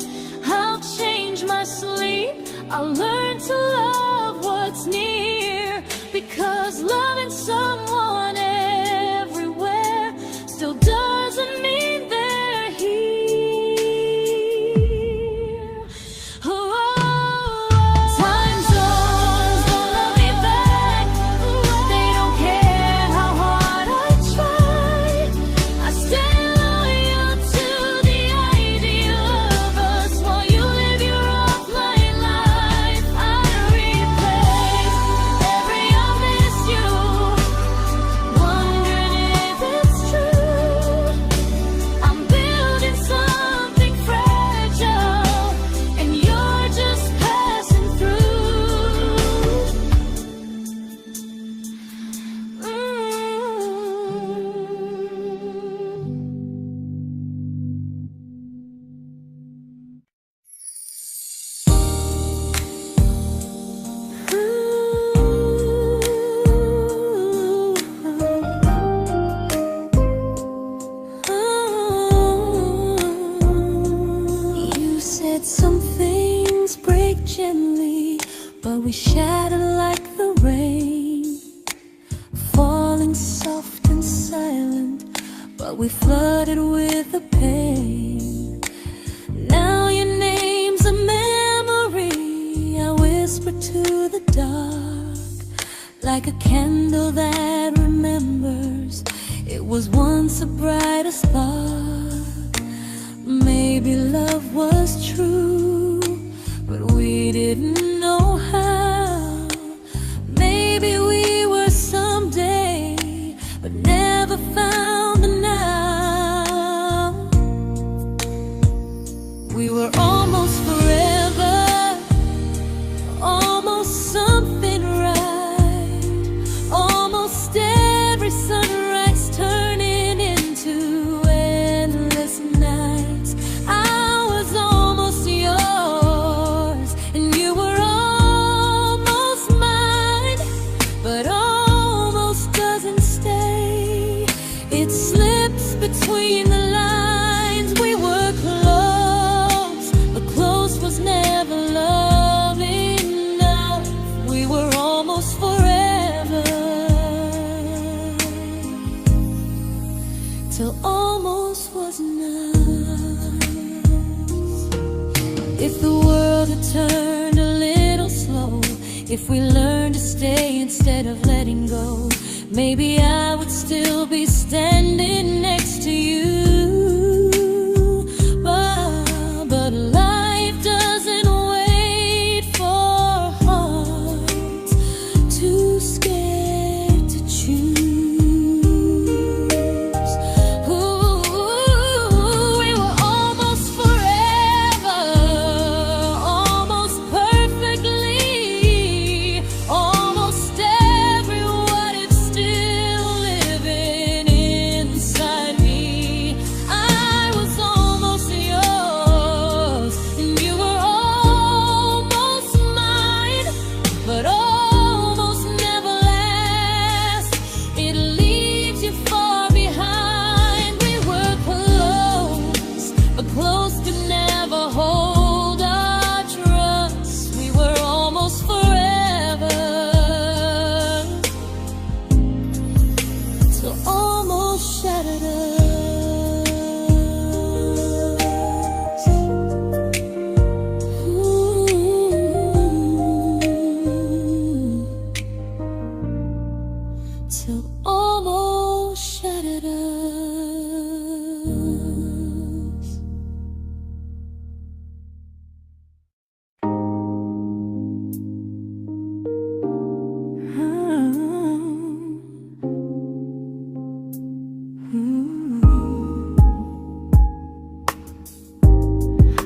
I'll change my sleep, I'll learn to love what's near, because loving someone everywhere still doesn't mean they're here. Time zones don't love me back. They don't care how hard I try. I stay loyal to the idea of us while you live your offline life. I replay every I miss you, wondering if it's true. I'm building something fragile, and you're just passing through. You said some things break gently, but we shatter like the rain, falling soft and silent, but we flooded with the pain. Now your name's a memory I whisper to the dark, like a candle that remembers it was once a brighter spark. Maybe love was true, but we didn't know how. Maybe we were someday, but never found the now. We were almost forever, almost something right, almost every sunrise turning into endless nights. I was almost yours, and you were almost mine, but almost doesn't stay. It slips between the lines. We were close, but close was never love enough. We were almost forever, till almost was enough. If the world had turned a little slow, if we learned to stay instead of letting go, maybe I would still be standing next to you. But life doesn't wait.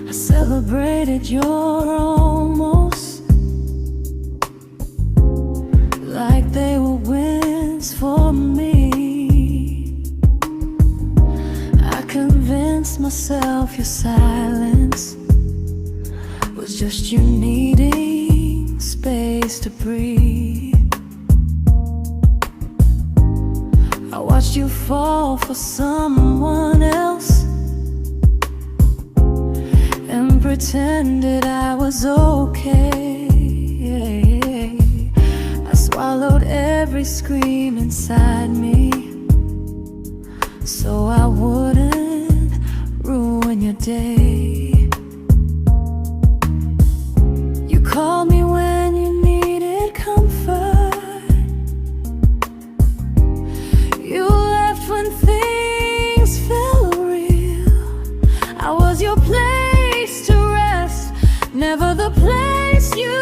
I celebrated your almost like they were wins for me. I convinced myself your silence was just you needing space to breathe. I watched you fall for someone else and pretended I was okay. I swallowed every scream inside me so I wouldn't ruin your day. You called me when you needed comfort. You left when things felt real. I was your place to rest, never the place you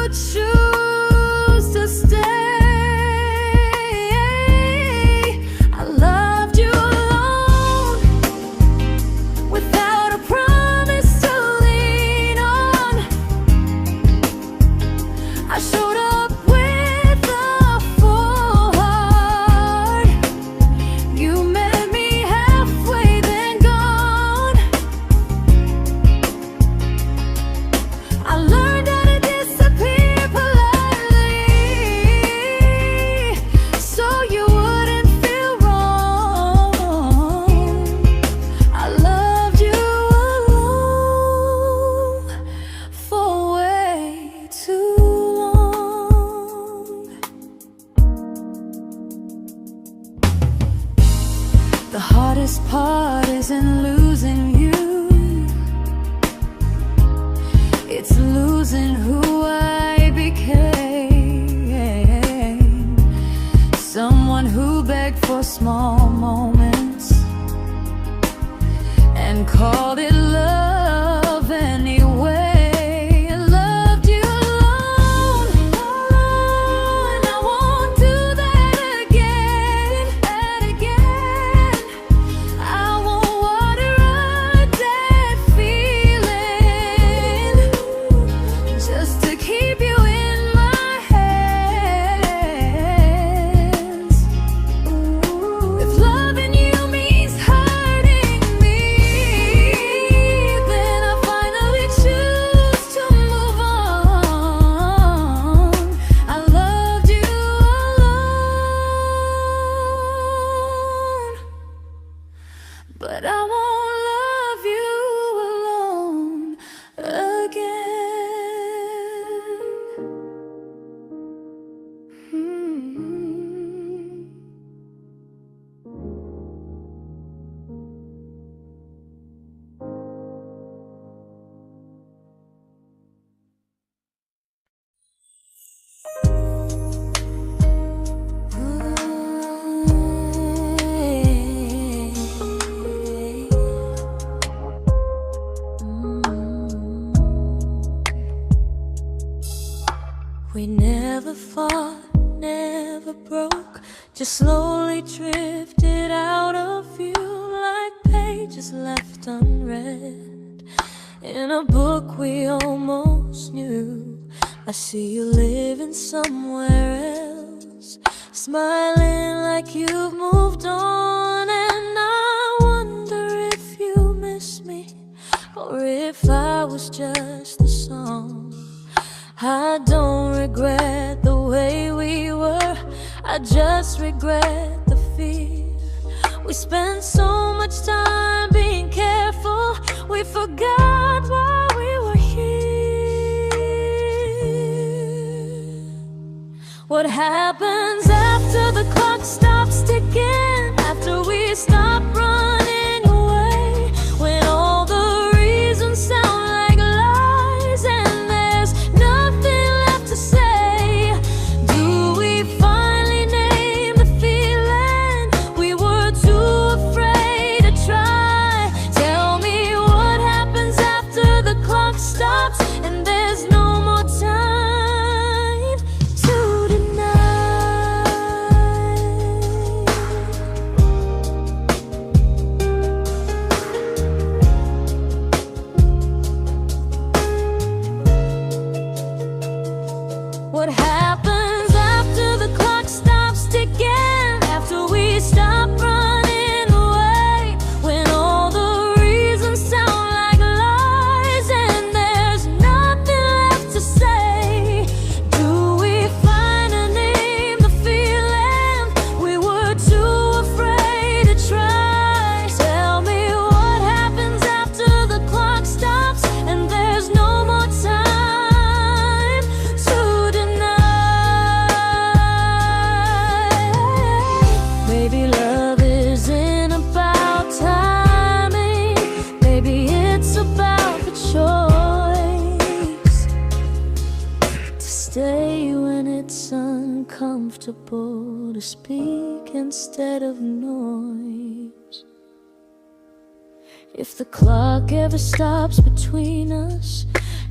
choose to stay. I loved you alone, without a promise to lean on. I showed up with a full heart. You met me halfway, then gone. I learned how to disappear politely, so you wouldn't feel wrong. I loved you alone for way too long. The hardest part isn't losing you, it's losing who I became. Someone who begged for small moments and called it love anyway. I loved you alone, and I won't do that again. I won't water a dead feeling just to keep you in my hands. If loving you means hurting me, then I finally choose to move on. I loved you alone, but I won't love you alone again. We never fought, never broke, just slowly drifted out of view like pages left unread in a book we almost knew. I see you living somewhere else, smiling like you've moved on, and I wonder if you miss me or if I was just a song. I don't regret the way we were, I just regret the fear. We spent so much time being careful, we forgot why we were here. What happens after the clock stops ticking, after we stop running away, when all the reasons sound like lies and there's nothing left to say? Do we finally name the feeling we were too afraid to try? comfortable to speak instead of noise. If the clock ever stops between us,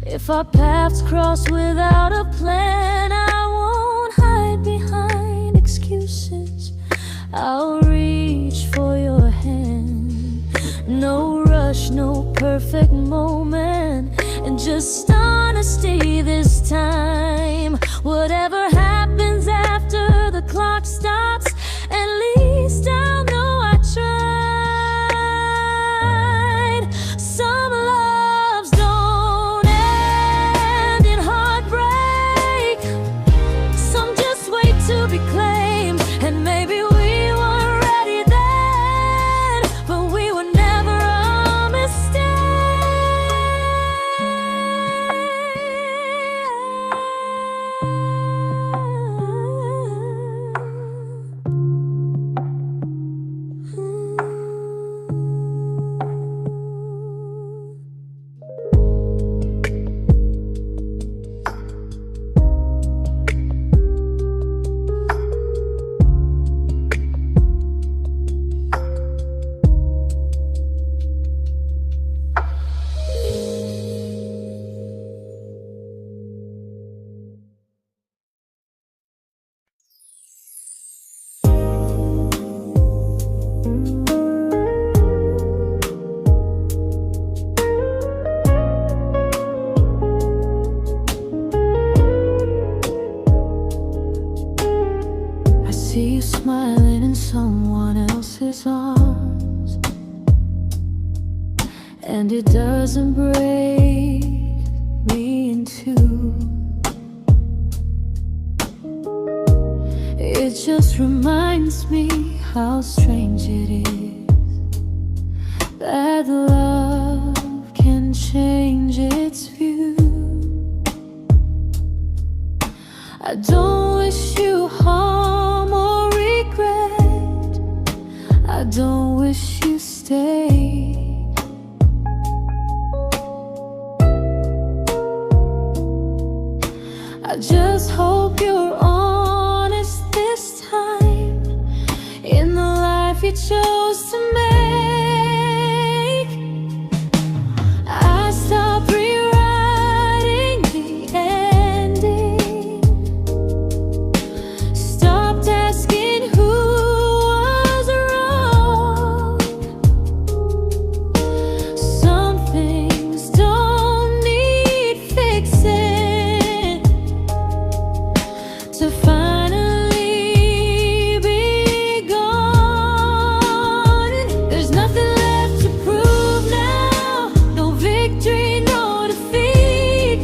if our paths cross without a plan, I won't hide behind excuses. I'll reach for your hand. No rush, no perfect moment, and just honesty this time. Whatever happens after the clock stops, at least I'll know I tried. Some loves don't end in heartbreak, some just wait to be claimed. And maybe we weren't ready then, but we were never a mistake. I see you smiling in someone else's arms, and it doesn't break me in two. It just reminds me how strange it is that love can change its view. I don't wish you harm or regret, I don't wish you stay. I just hope you're honest this time in the life you chose to make. I stopped rewriting the ending, stopped asking who was wrong. Some things don't need fixing to finally be gone. There's nothing left to prove now, no victory, no defeat.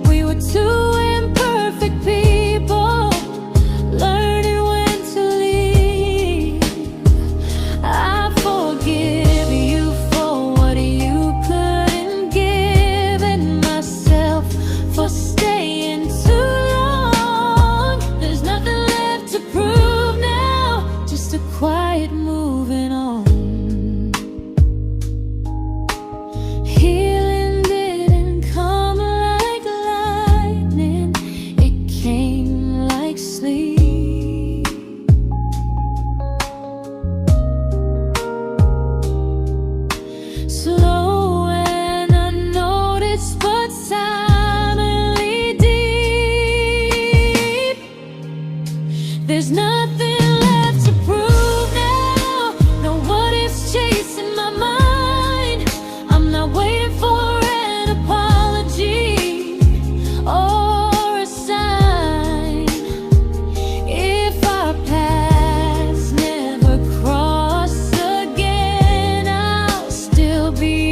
We were two imperfect people, learning when to leave. I forgive you for what you couldn't give, and myself for staying too long. There's nothing left to prove now, just a quiet moving on. Healing didn't come like lightning, it came like sleep. Slow and unnoticed, but silently deep. There's nothing left to prove now, no what ifs chasing my mind. I'm not waiting for an apology or a sign. If our paths never cross again, I'll still be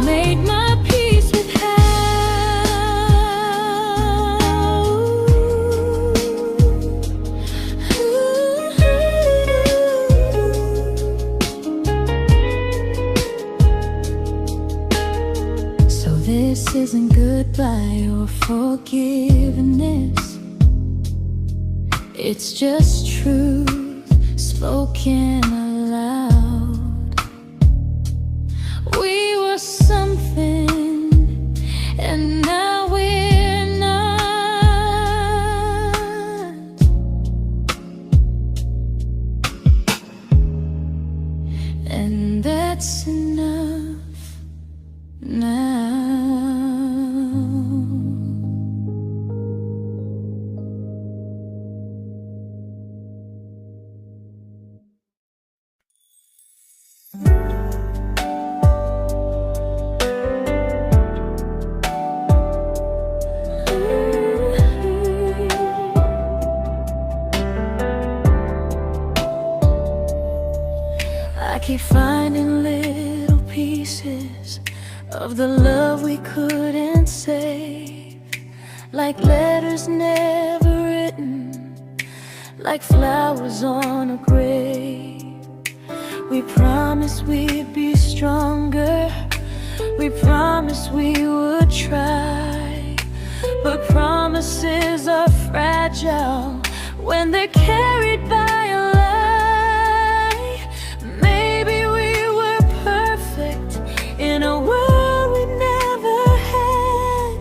made my peace with how. So this isn't goodbye or forgiveness, it's just truth spoken aloud. We were something, and now we're not. And that's enough now. I keep finding little pieces of the love we couldn't save, like letters never written, like flowers on a grave. We promised we'd be stronger, we promised we would try, but promises are fragile when they're carried by a lie. Maybe we were perfect in a world we never had.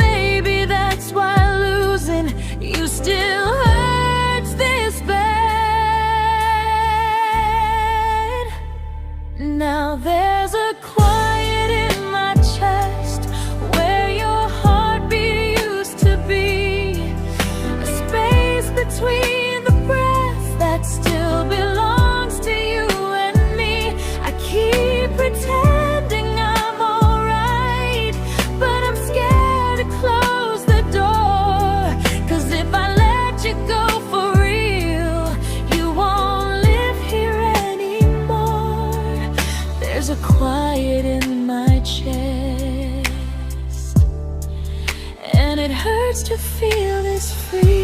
Maybe that's why losing you still hurts this bad. Now there's a quiet in my chest where your heartbeat used to be, a space between the breath that still belongs to you and me. I keep pretending I'm alright, but I'm scared to close the door, 'cause if I let you go for real, you won't live here anymore. There's a quiet in my chest, and it hurts to feel this free.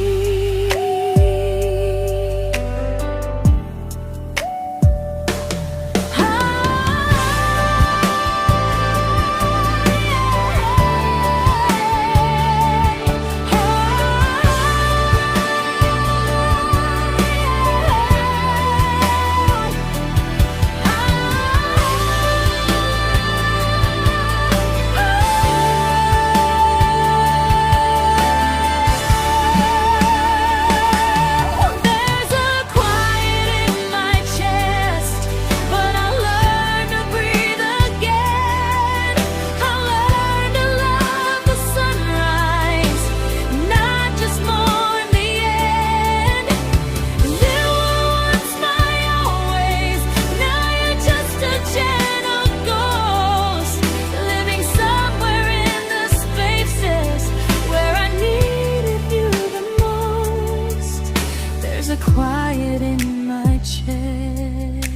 Quiet in my chest,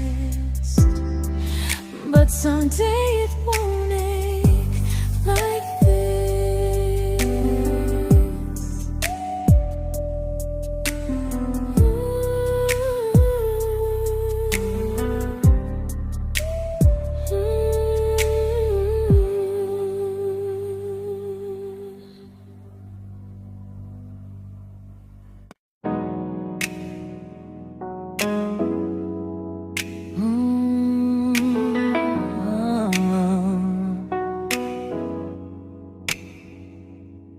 but someday it won't ache like this.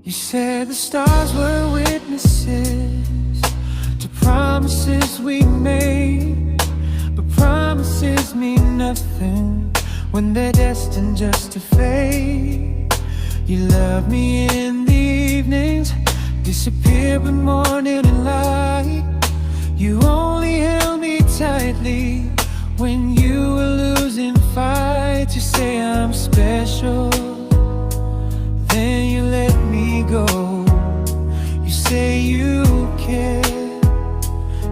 You said the stars were witnesses to promises we made, but promises mean nothing when they're destined just to fade. You love me in the evenings, disappear when morning and light. You only held me tightly when you were losing fights. You say I'm special, then you let me go. You say you care,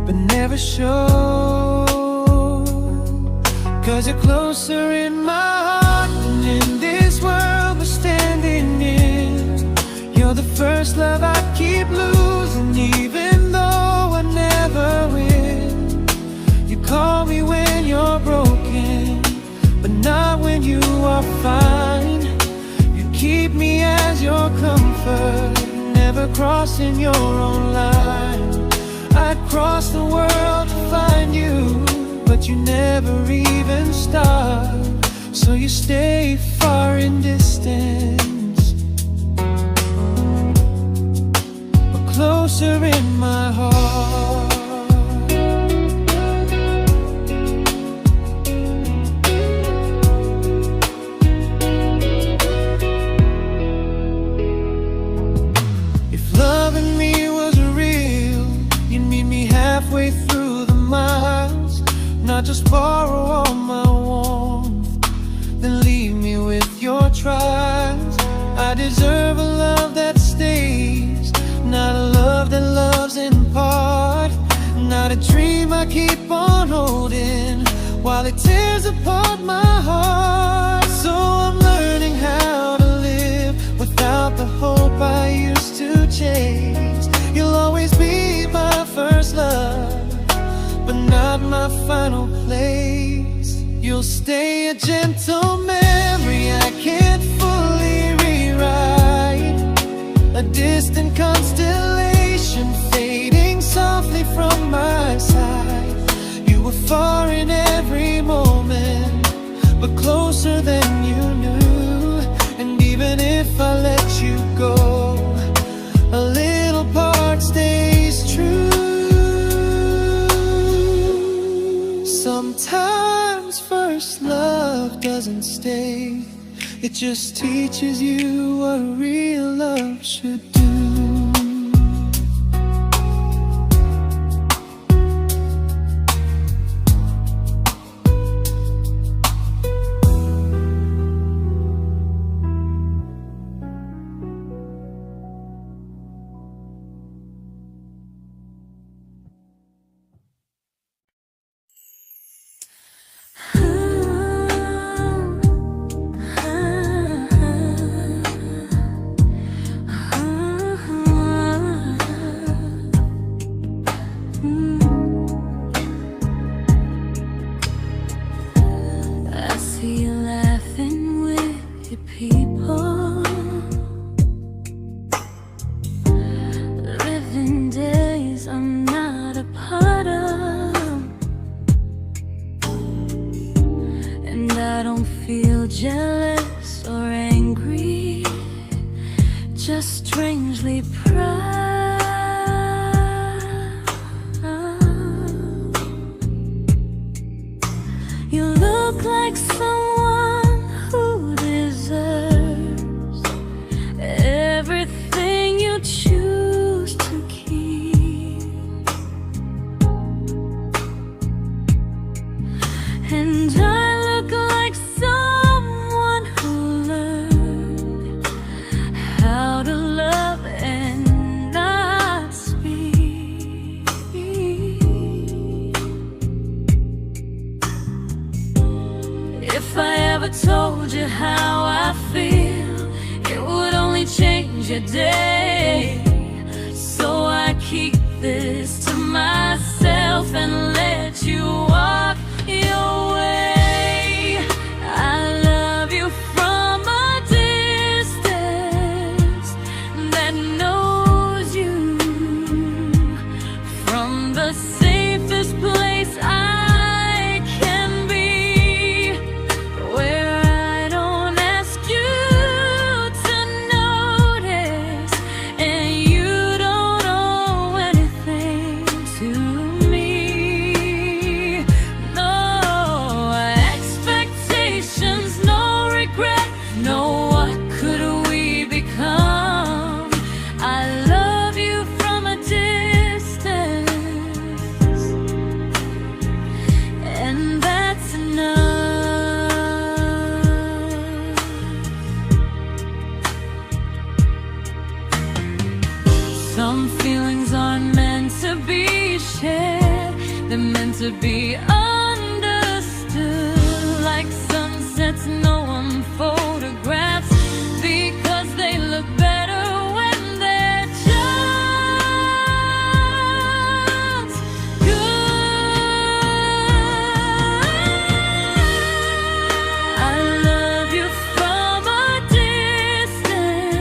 but never show, 'cause you're closer in my heart than in comfort, never crossing your own line. I'd cross the world to find you, but you never even start. So you stay far in distance, but closer in my heart. Halfway through the miles, not just borrow all my warmth, then leave me with your trials. I deserve a love that stays, not a love that loves in part, not a dream I keep on holding while it tears apart my heart. So I'm learning how to live without the hope I used to chase. You'll always be my first love, but not my final place. You'll stay a gentle memory I can't fully rewrite, a distant constellation fading softly from my side. You were far in every moment, but closer than you knew. And even if I let you go, a little part stays true. Sometimes first love doesn't stay, it just teaches you what real love should do. Jealous or angry, just strangely proud. You look like someone who deserves everything you choose to keep. And I look like someone who learned how to love and not speak. If I ever told you how I feel, it would only change your day. So I keep this to myself and let you walk your way. I love you from a distance that knows you, from the safest place I can be, where I don't ask you to notice and you don't owe anything to me. No expectations, no regret, no what could we become. I love you from a distance, and that's enough. Some feelings aren't meant to be shared, they're meant to be understood. Like sunsets no one photographs, because they look better when they're just good. I love you from a distance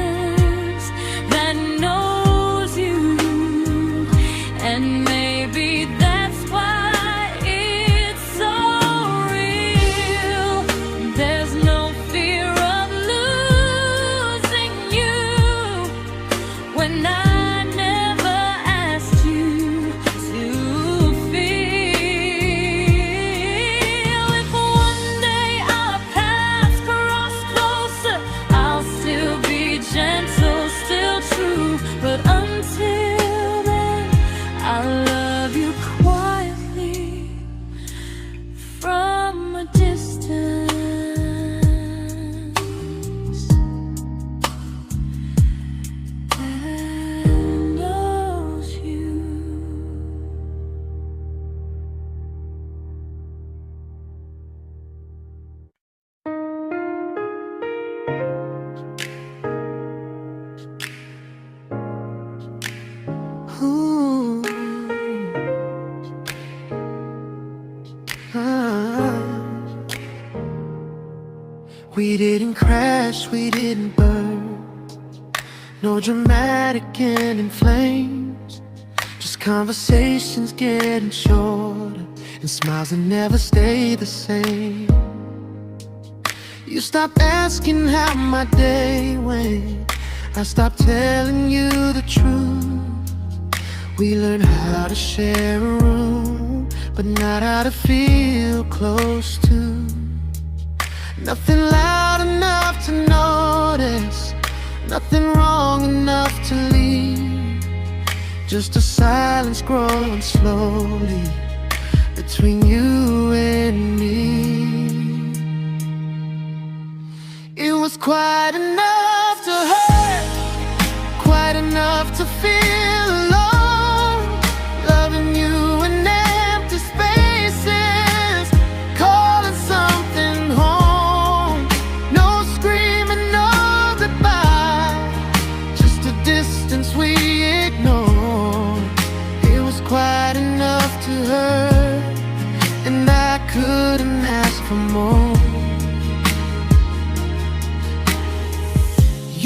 We didn't crash, we didn't burn. No dramatic ending flames, just conversations getting shorter and smiles that never stay the same. You stopped asking how my day went, I stopped telling you the truth. We learned how to share a room, but not how to feel close to. Nothing loud enough to notice, nothing wrong enough to leave. Just a silence growing slowly between you and me. It was quite enough to hurt, quite enough to feel alone. Loving you in empty spaces, calling something home. No screaming, no goodbye, just a distance we ignored. It was quite enough to hurt, and I couldn't ask for more.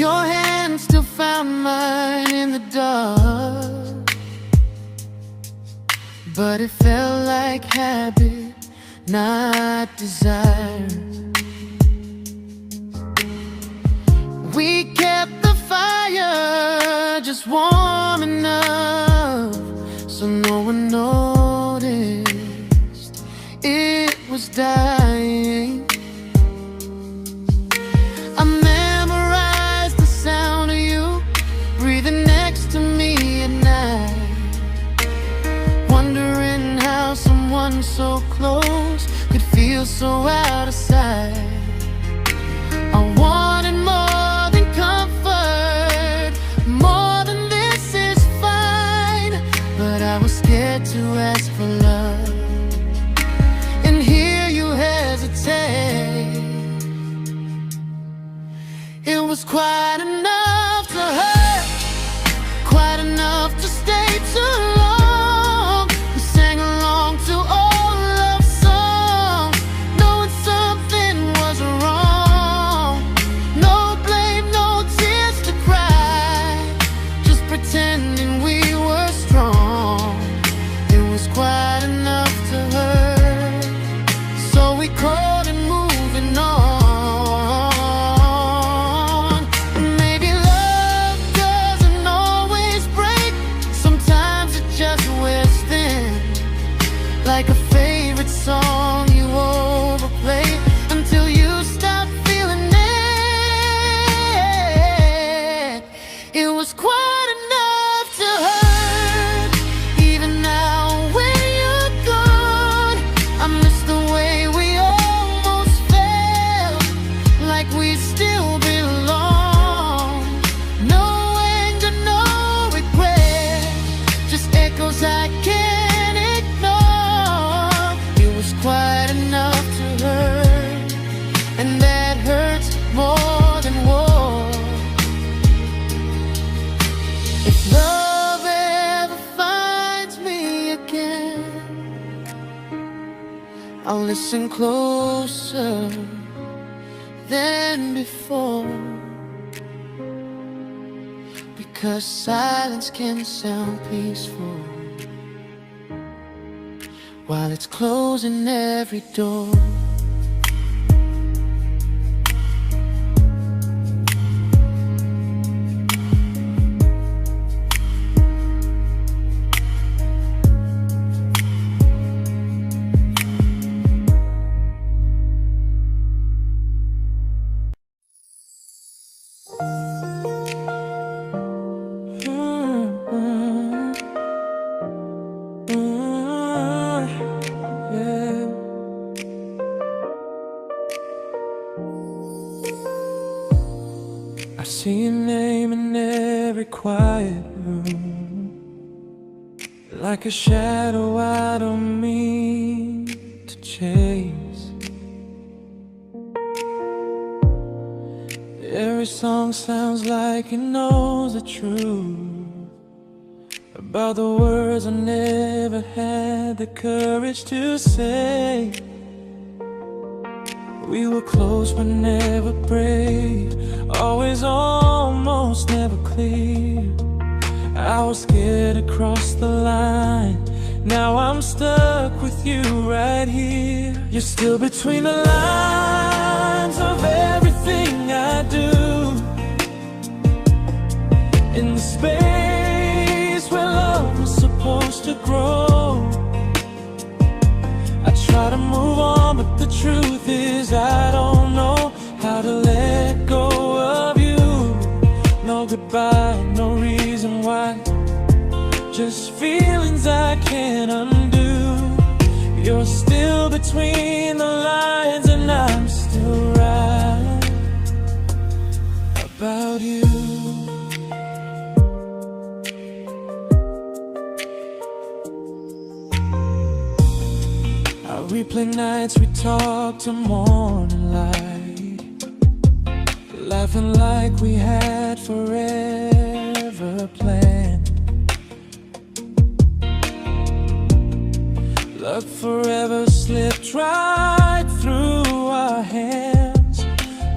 Your hand still found mine in the dark, but it felt like habit, not desire. We kept the fire just warm enough so no one noticed it was dying. I memorized the sound of you breathing next to me at night, wondering how someone so close could feel so out of sight. I wanted more than comfort, more than this is fine, but I was scared to ask for love and hear you hesitate. It was quite enough to hurt, quite enough to stay too long. We sang along to old love songs, knowing something was wrong. No blame, no tears to cry, just pretending we were strong. It was quite enough to hurt, so we called it moving on. Maybe love doesn't always break, sometimes it just wears thin, like a favorite song you overplay until you stop feeling it. It was quite enough to hurt, even now when you're gone. I miss the way we almost felt, like we still belong. No anger, no regret, just echoes I can't ignore. It was quite enough to hurt, and that hurts more than war. If love ever finds me again, I'll listen closer than before, because silence can sound peaceful while it's closing every door. Yeah. I see your name in every quiet room, like a shadow I don't mean to chase. Every song sounds like it knows the truth about the words I never had the courage to say. We were close but never brave, always almost, never clear. I was scared to cross the line, now I'm stuck with you right here. You're still between the lines of everything I do, in the space where love was supposed to grow. I try to move on, but the truth is I don't know how to let go of you. No goodbye, no reason why, just feelings I can't undo. You're still between the lines and I'm still right about you. I replay nights we talk to morning light, laughing like we had forever planned. Luck forever slipped right through our hands,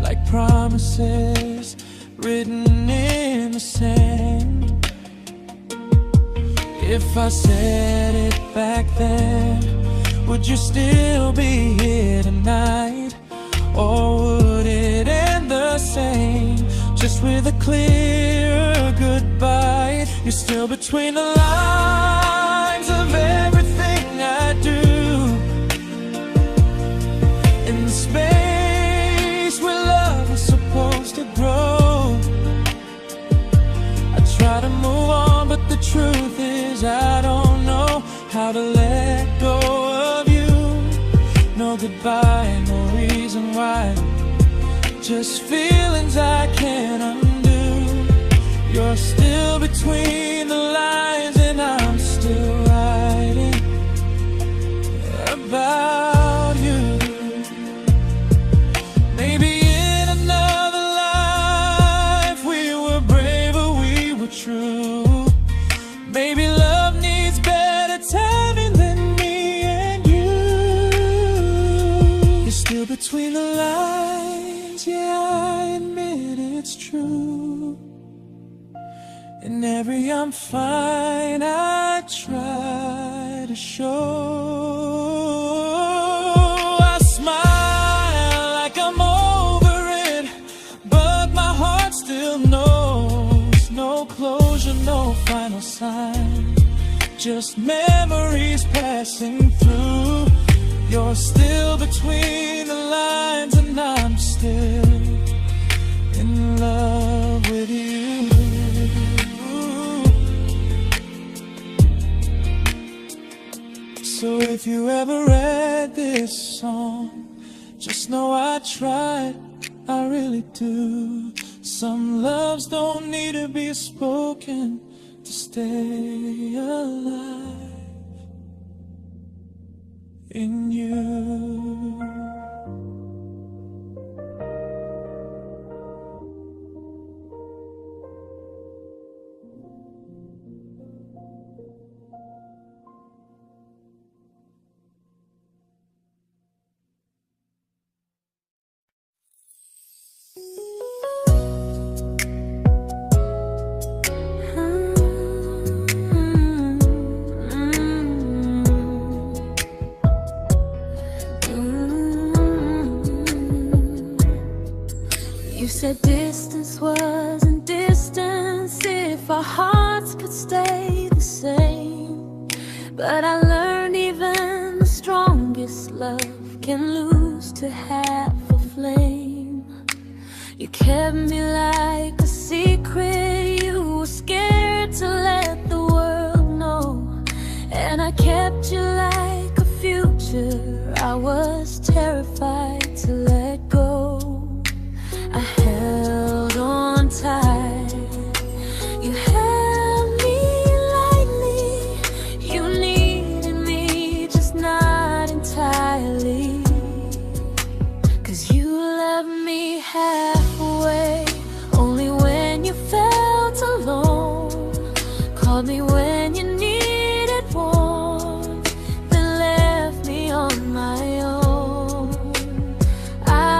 like promises written in the sand. If I said it back then, would you still be here tonight? Or would it end the same, just with a clear goodbye? You're still between the lines of everything I do, in the space where love was supposed to grow. I try to move on, but the truth is I don't know how to let go of you. No goodbye, no reason why, just feelings I can't undo. You're still between the lines and I'm still writing about you. Maybe in another life we were braver, we were true. Maybe love needs better timing than me and you. You're still between the lines, yeah, I admit it's true. In every I'm fine I try to show. I smile like I'm over it, but my heart still knows. No closure, no final sign, just memories passing through. You're still between the lines and I'm still in love with you. So if you ever read this song, just know I tried, I really do. Some loves don't need to be spoken to stay alive in you. You said distance wasn't distance if our hearts could stay the same. But I learned even the strongest love can lose to half a flame. You kept me like a secret, you were scared to let the world know. And I kept you like a future, I was terrified to let go. I held on tight, you held me lightly. You needed me, just not entirely. 'Cause you loved me halfway, only when you felt alone. Called me when you needed warmth, then left me on my own. I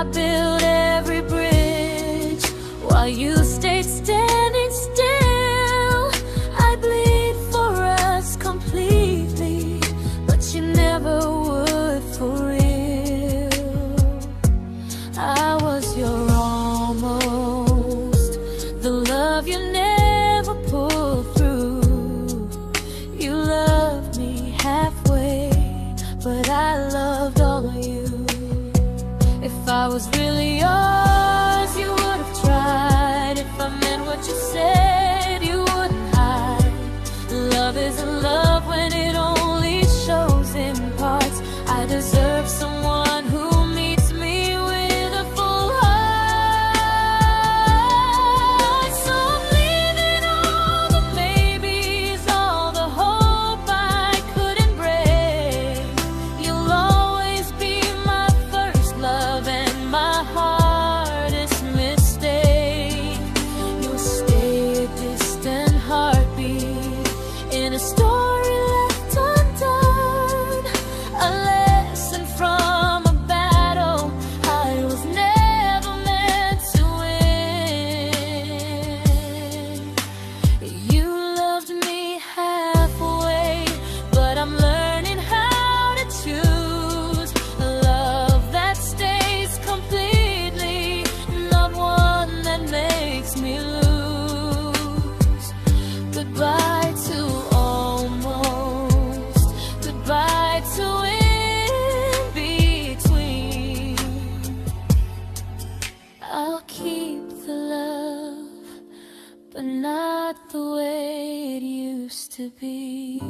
but not the way it used to be.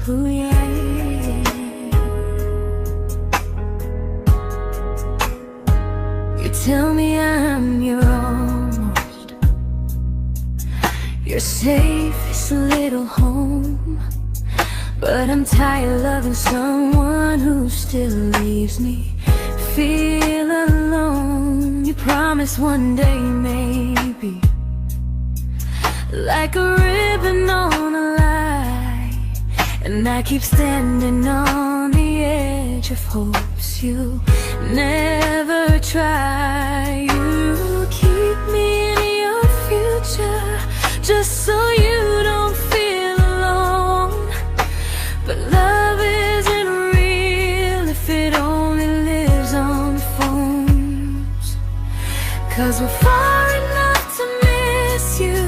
Ooh, yeah, yeah. You tell me I'm your almost, your safest little home, but I'm tired loving someone who still leaves me feel alone. You promise one day maybe, like a ribbon on a line, and I keep standing on the edge of hopes you never try. You keep me in your future just so you don't feel alone. But love isn't real if it only lives on phones. 'Cause we're far enough to miss you,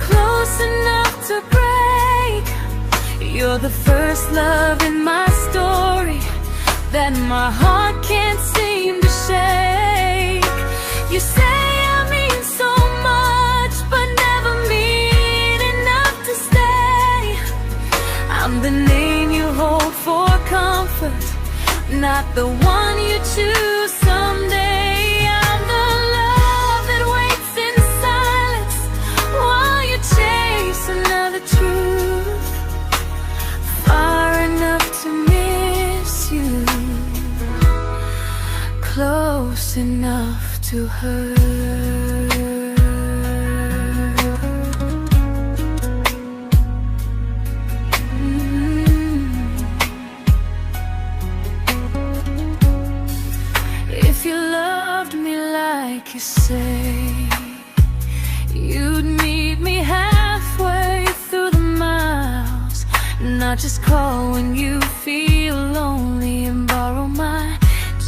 close enough to break. You're the first love in my story that my heart can't seem to shake. You say I mean so much, but never mean enough to stay. I'm the name you hold for comfort, not the one you choose someday. I'm the love that waits in silence while you chase another truth. Far enough to miss you, close enough to hurt. If you loved me like you say, you'd meet me halfway through the miles, not just call when you feel lonely and borrow my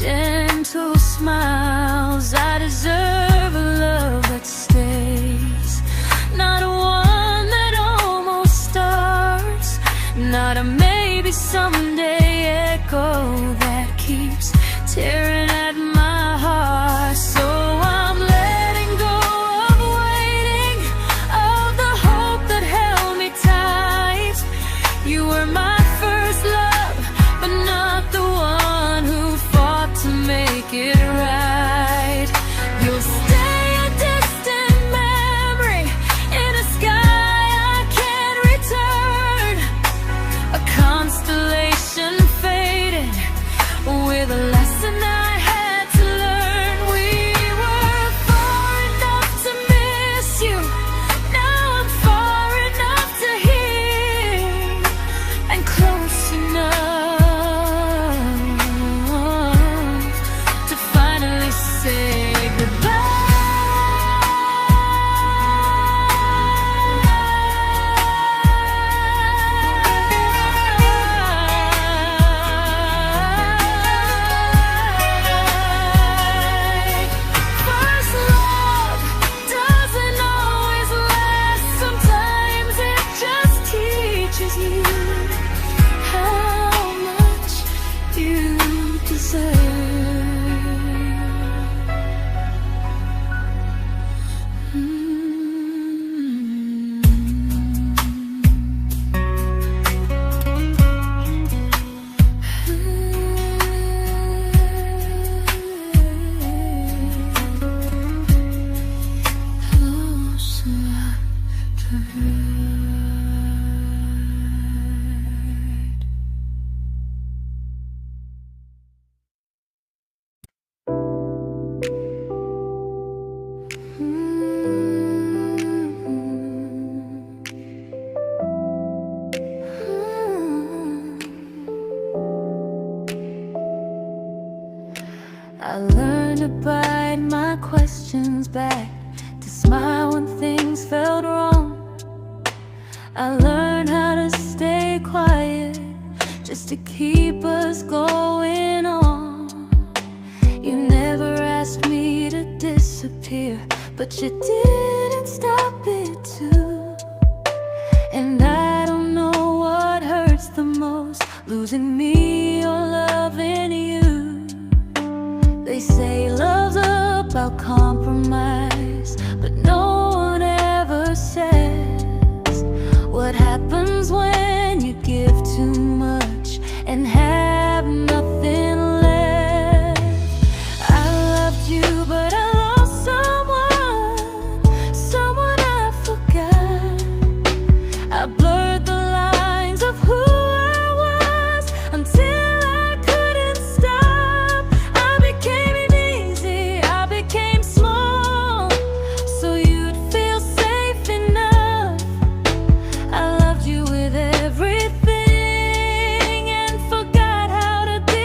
gentle smiles. I deserve a love that stays, not one that almost starts, not a maybe someday echo that keeps tearing at my heart. So I'm letting go of waiting, of the hope that held me tight. You were my first love, but not the one who fought to make it right. You'll stay a distant memory in a sky I can't return, a constellation faded with a lesson I had to learn. We were far enough to miss you, now I'm far enough to hear, and close enough to finally say first love doesn't always last. Sometimes it just teaches you how much you deserve. Close enough to hurt. I learned to bite my questions back, to smile when things felt wrong. I learned how to stay quiet just to keep us going on. You never asked me to disappear, but you didn't stop it too. And I don't know what hurts the most, losing me or loving you. They say love's about compromise, but no one ever says what happens when you give too much and have nothing left. I loved you, but I lost someone I forgot. I blurred the lines of who I was until I couldn't stop. I became easy, I became small, so you'd feel safe enough. I loved you with everything and forgot how to be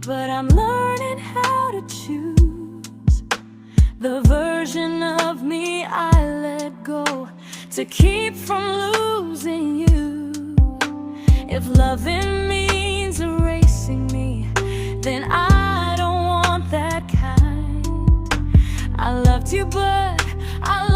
but I'm learning how to choose the version of me I let go to keep from losing you. If loving means erasing me, then I don't want that kind. I loved you, but I